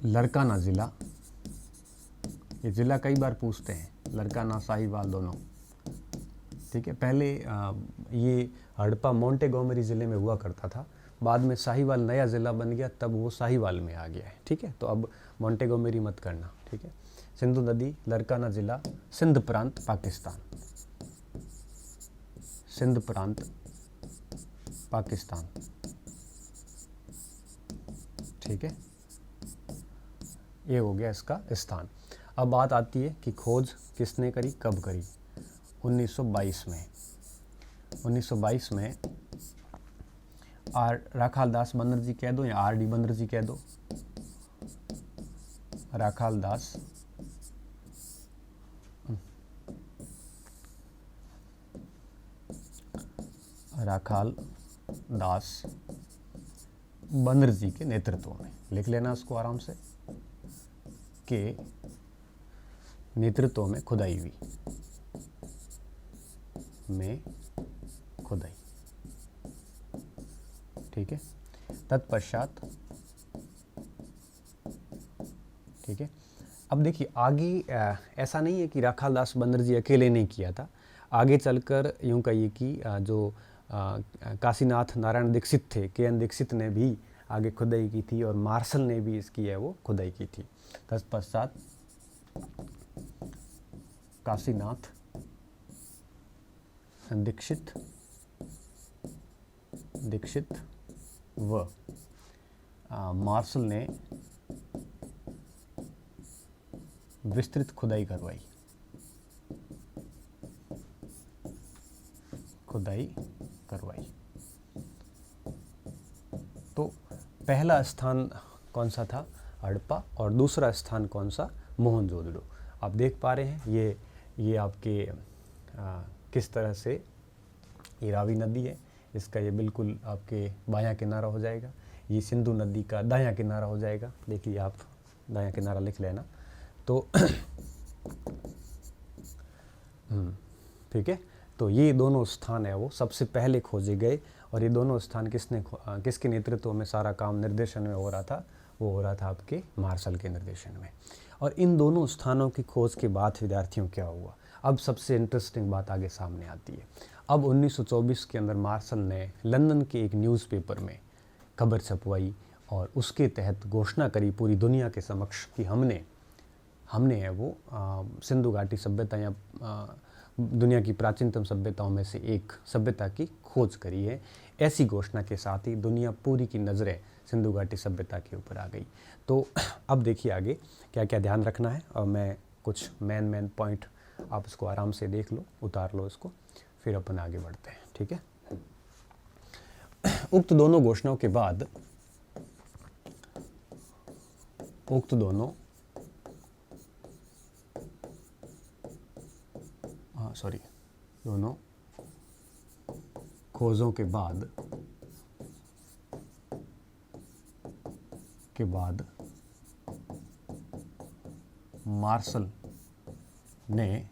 लरकाना ज़िला। ये ज़िला कई बार पूछते हैं, लरकाना साहिवाल दोनों। ठीक है, पहले ये हड़प्पा मोंटेगोमरी ज़िले में हुआ करता था, बाद में साहिवाल नया ज़िला बन गया, तब वो साहिवाल में आ गया है। ठीक है, तो अब मोंटेगोमरी मत करना। ठीक है, सिंधु नदी, लरकाना ज़िला, सिंध प्रांत पाकिस्तान, सिंध प्रांत पाकिस्तान। ठीक है, ये हो गया इसका स्थान। अब बात आती है कि खोज किसने करी, कब करी? 1922 में। 1922 में राखाल दास बनर्जी कह दो या आर.डी. बनर्जी कह दो, राखाल दास बनर्जी के नेतृत्व में, लिख लेना उसको आराम से, के नेतृत्व में खुदाई हुई, खुदाई। ठीक है, तत्पश्चात, ठीक है, अब देखिए आगे ऐसा नहीं है कि राखाल दास बनर्जी अकेले नहीं किया था, आगे चलकर यूँ कहिए कि जो काशीनाथ नारायण दीक्षित थे, के.एन. दीक्षित ने भी आगे खुदाई की थी और मार्शल ने भी इसकी है वो खुदाई की थी। तत्पश्चात काशीनाथ दीक्षित व मार्शल ने विस्तृत खुदाई करवाई, तो पहला स्थान कौन सा था? हड़प्पा, और दूसरा स्थान कौन सा? मोहनजोदड़ो। आप देख पा रहे हैं ये आपके किस तरह से ये रावी नदी है, इसका ये बिल्कुल आपके बायां किनारा हो जाएगा, ये सिंधु नदी का दायां किनारा हो जाएगा। देखिए आप दायां किनारा लिख लेना। तो ठीक है, तो ये दोनों स्थान है वो सबसे पहले खोजे गए, और ये दोनों स्थान किसके नेतृत्व में सारा काम निर्देशन में हो रहा था? वो हो रहा था आपके मार्शल के निर्देशन में। और इन दोनों स्थानों की खोज के बाद विद्यार्थियों क्या हुआ? अब सबसे इंटरेस्टिंग बात आगे सामने आती है। अब 1924 के अंदर मार्शल ने लंदन के एक न्यूज़पेपर में खबर छपवाई और उसके तहत घोषणा करी पूरी दुनिया के समक्ष कि हमने है वो सिंधु घाटी सभ्यता या दुनिया की प्राचीनतम सभ्यताओं में से एक सभ्यता की खोज करी है। ऐसी घोषणा के साथ ही दुनिया पूरी की नज़रें सिंधु घाटी सभ्यता के ऊपर आ गई। तो अब देखिए आगे क्या क्या ध्यान रखना है, और मैं कुछ मेन पॉइंट आप इसको आराम से देख लो, उतार लो इसको, फिर अपन आगे बढ़ते हैं। ठीक है, उक्त दोनों घोषणाओं के बाद उक्त दोनों दोनों खोजों के बाद मार्शल ने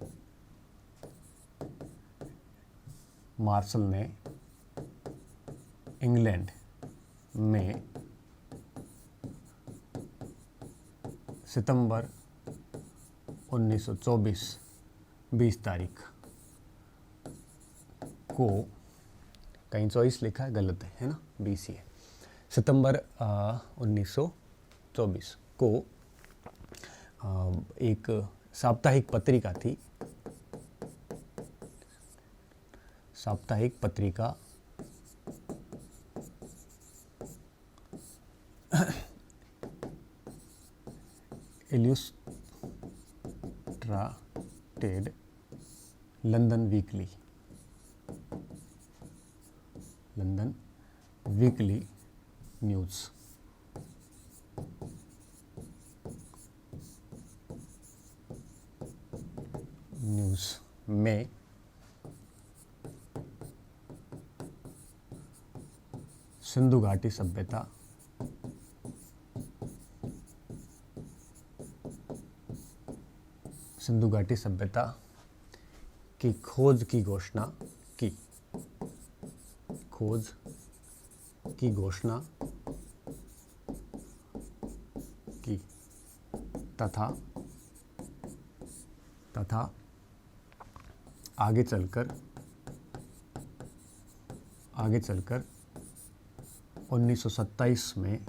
इंग्लैंड में सितंबर 1924 20 तारीख को, कहीं 24 लिखा है, गलत है ना, 20 ही है, सितंबर 1924 को एक साप्ताहिक पत्रिका थी, साप्ताहिक पत्रिका इल्युस्ट्रेटेड लंदन वीकली न्यूज़ में सिंधु घाटी सभ्यता की खोज की घोषणा की तथा आगे चलकर 1927 में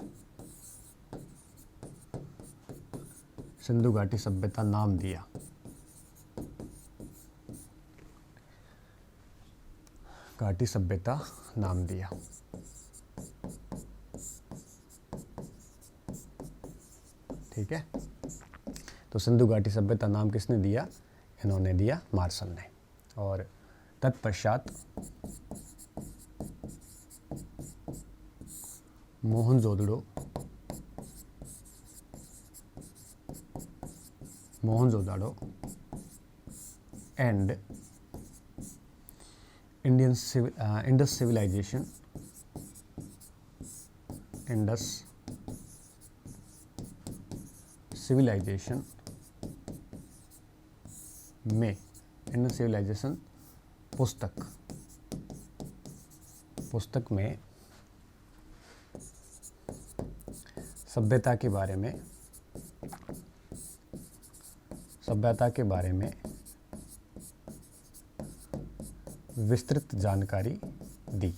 सिंधु घाटी सभ्यता नाम दिया। ठीक है, तो सिंधु घाटी सभ्यता नाम किसने दिया? इन्होंने दिया, मार्शल ने। और तत्पश्चात मोहनजोदड़ो एंड इंडस सिविलाइजेशन पुस्तक में सभ्यता के बारे में विस्तृत जानकारी दी।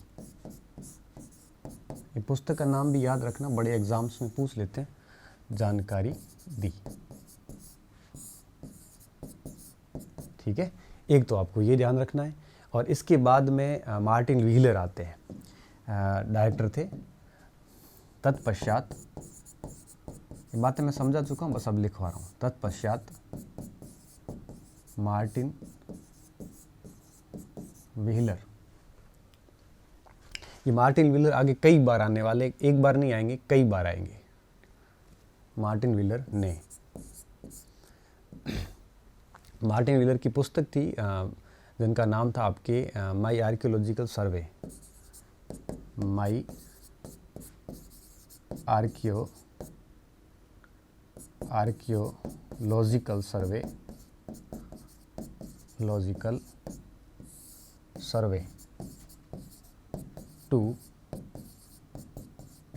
ये पुस्तक का नाम भी याद रखना, बड़े एग्जाम्स में पूछ लेते हैं, जानकारी दी। ठीक है, एक तो आपको ये ध्यान रखना है। और इसके बाद में मार्टिन व्हीलर आते हैं, डायरेक्टर थे। तत्पश्चात, ये बातें मैं समझा चुका हूँ, बस अब लिखवा रहा हूँ। तत्पश्चात मार्टिन व्हीलर, ये मार्टिन व्हीलर आगे कई बार आने वाले, एक बार नहीं आएंगे, कई बार आएंगे। मार्टिन व्हीलर की पुस्तक थी जिनका नाम था आपके माई archaeological survey, archaeological survey to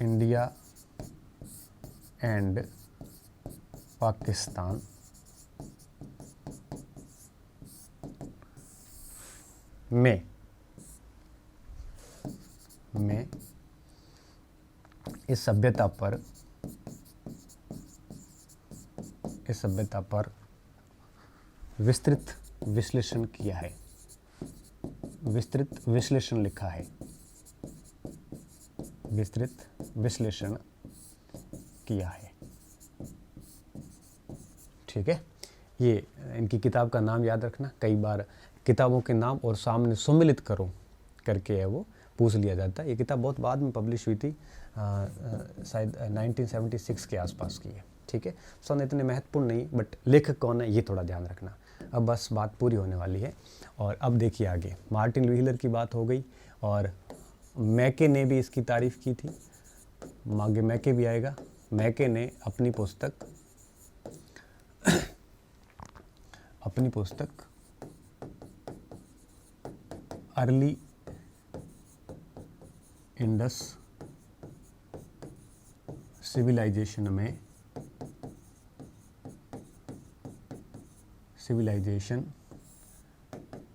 India and Pakistan में इस सभ्यता पर विस्तृत विश्लेषण किया है, विस्तृत विश्लेषण लिखा है, विस्तृत विश्लेषण किया है। ठीक है, ये इनकी किताब का नाम याद रखना। कई बार किताबों के नाम और सामने सुमिलित करो करके है वो पूछ लिया जाता है। ये किताब बहुत बाद में पब्लिश हुई थी, शायद 1976 के आसपास की है। ठीक। ठीक है। सन इतने महत्वपूर्ण नहीं, बट लेखक कौन है ये थोड़ा ध्यान रखना। अब बस बात पूरी होने वाली है। और अब देखिए आगे, मार्टिन लुइलर की बात हो गई और मैके ने भी इसकी तारीफ़ की थी। आगे मैके भी आएगा। मैके ने अपनी पुस्तक अर्ली इंडस सिविलाइजेशन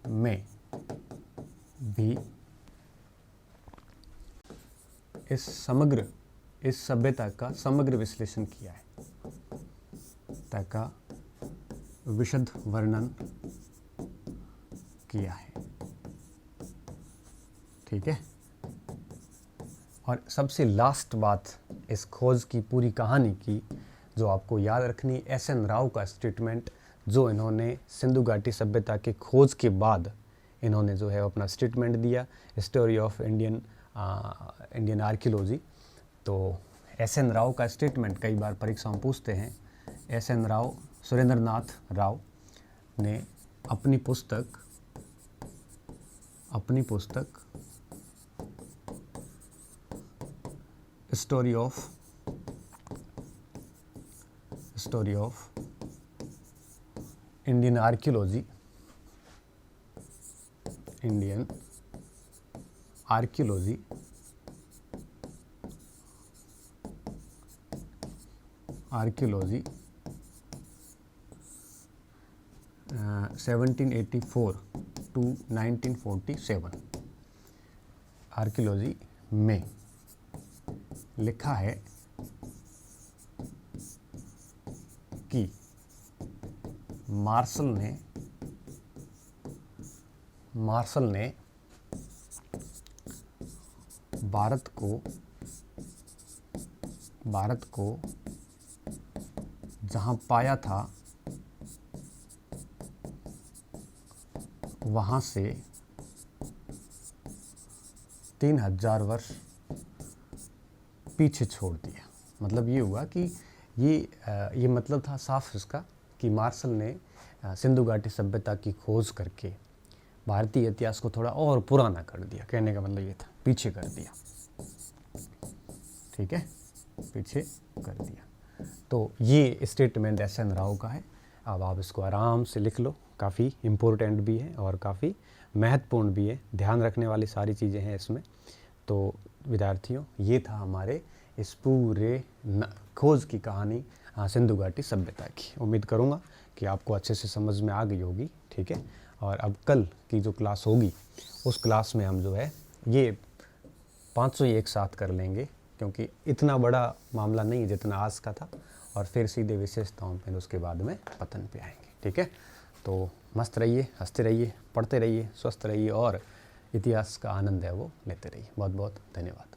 में भी इस सभ्यता का समग्र विश्लेषण किया है, का विशद वर्णन किया है, ठीक है। और सबसे लास्ट बात इस खोज की पूरी कहानी की जो आपको याद रखनी, एस.एन. राव का स्टेटमेंट, जो इन्होंने सिंधु घाटी सभ्यता के खोज के बाद इन्होंने जो है अपना स्टेटमेंट दिया, हिस्टोरी ऑफ इंडियन आर्कियोलॉजी। तो एस.एन. राव का स्टेटमेंट कई बार परीक्षा में पूछते हैं। एस.एन. राव, सुरेंद्रनाथ राव ने अपनी पुस्तक story of Indian archaeology archaeology 1784 to 1947 archaeology में लिखा है कि मार्शल ने भारत को जहां पाया था वहां से 3000 वर्ष पीछे छोड़ दिया। मतलब ये हुआ कि ये मतलब था साफ इसका कि मार्शल ने सिंधु घाटी सभ्यता की खोज करके भारतीय इतिहास को थोड़ा और पुराना कर दिया। कहने का मतलब ये था, पीछे कर दिया, ठीक है, पीछे कर दिया। तो ये स्टेटमेंट एस.एन. राव का है। अब आप इसको आराम से लिख लो, काफ़ी इम्पोर्टेंट भी है और काफ़ी महत्वपूर्ण भी है, ध्यान रखने वाली सारी चीज़ें हैं इसमें। तो विद्यार्थियों, ये था हमारे इस पूरे खोज की कहानी सिंधु घाटी सभ्यता की। उम्मीद करूँगा कि आपको अच्छे से समझ में आ गई होगी, ठीक है। और अब कल की जो क्लास होगी उस क्लास में हम जो है ये 500 ही एक साथ कर लेंगे, क्योंकि इतना बड़ा मामला नहीं है जितना आज का था, और फिर सीधे विशेषताओं पर उसके बाद में पतन पे आएंगे, ठीक है। तो मस्त रहिए, हंसते रहिए, पढ़ते रहिए, स्वस्थ रहिए और इतिहास का आनंद है वो लेते रहिए। बहुत बहुत धन्यवाद।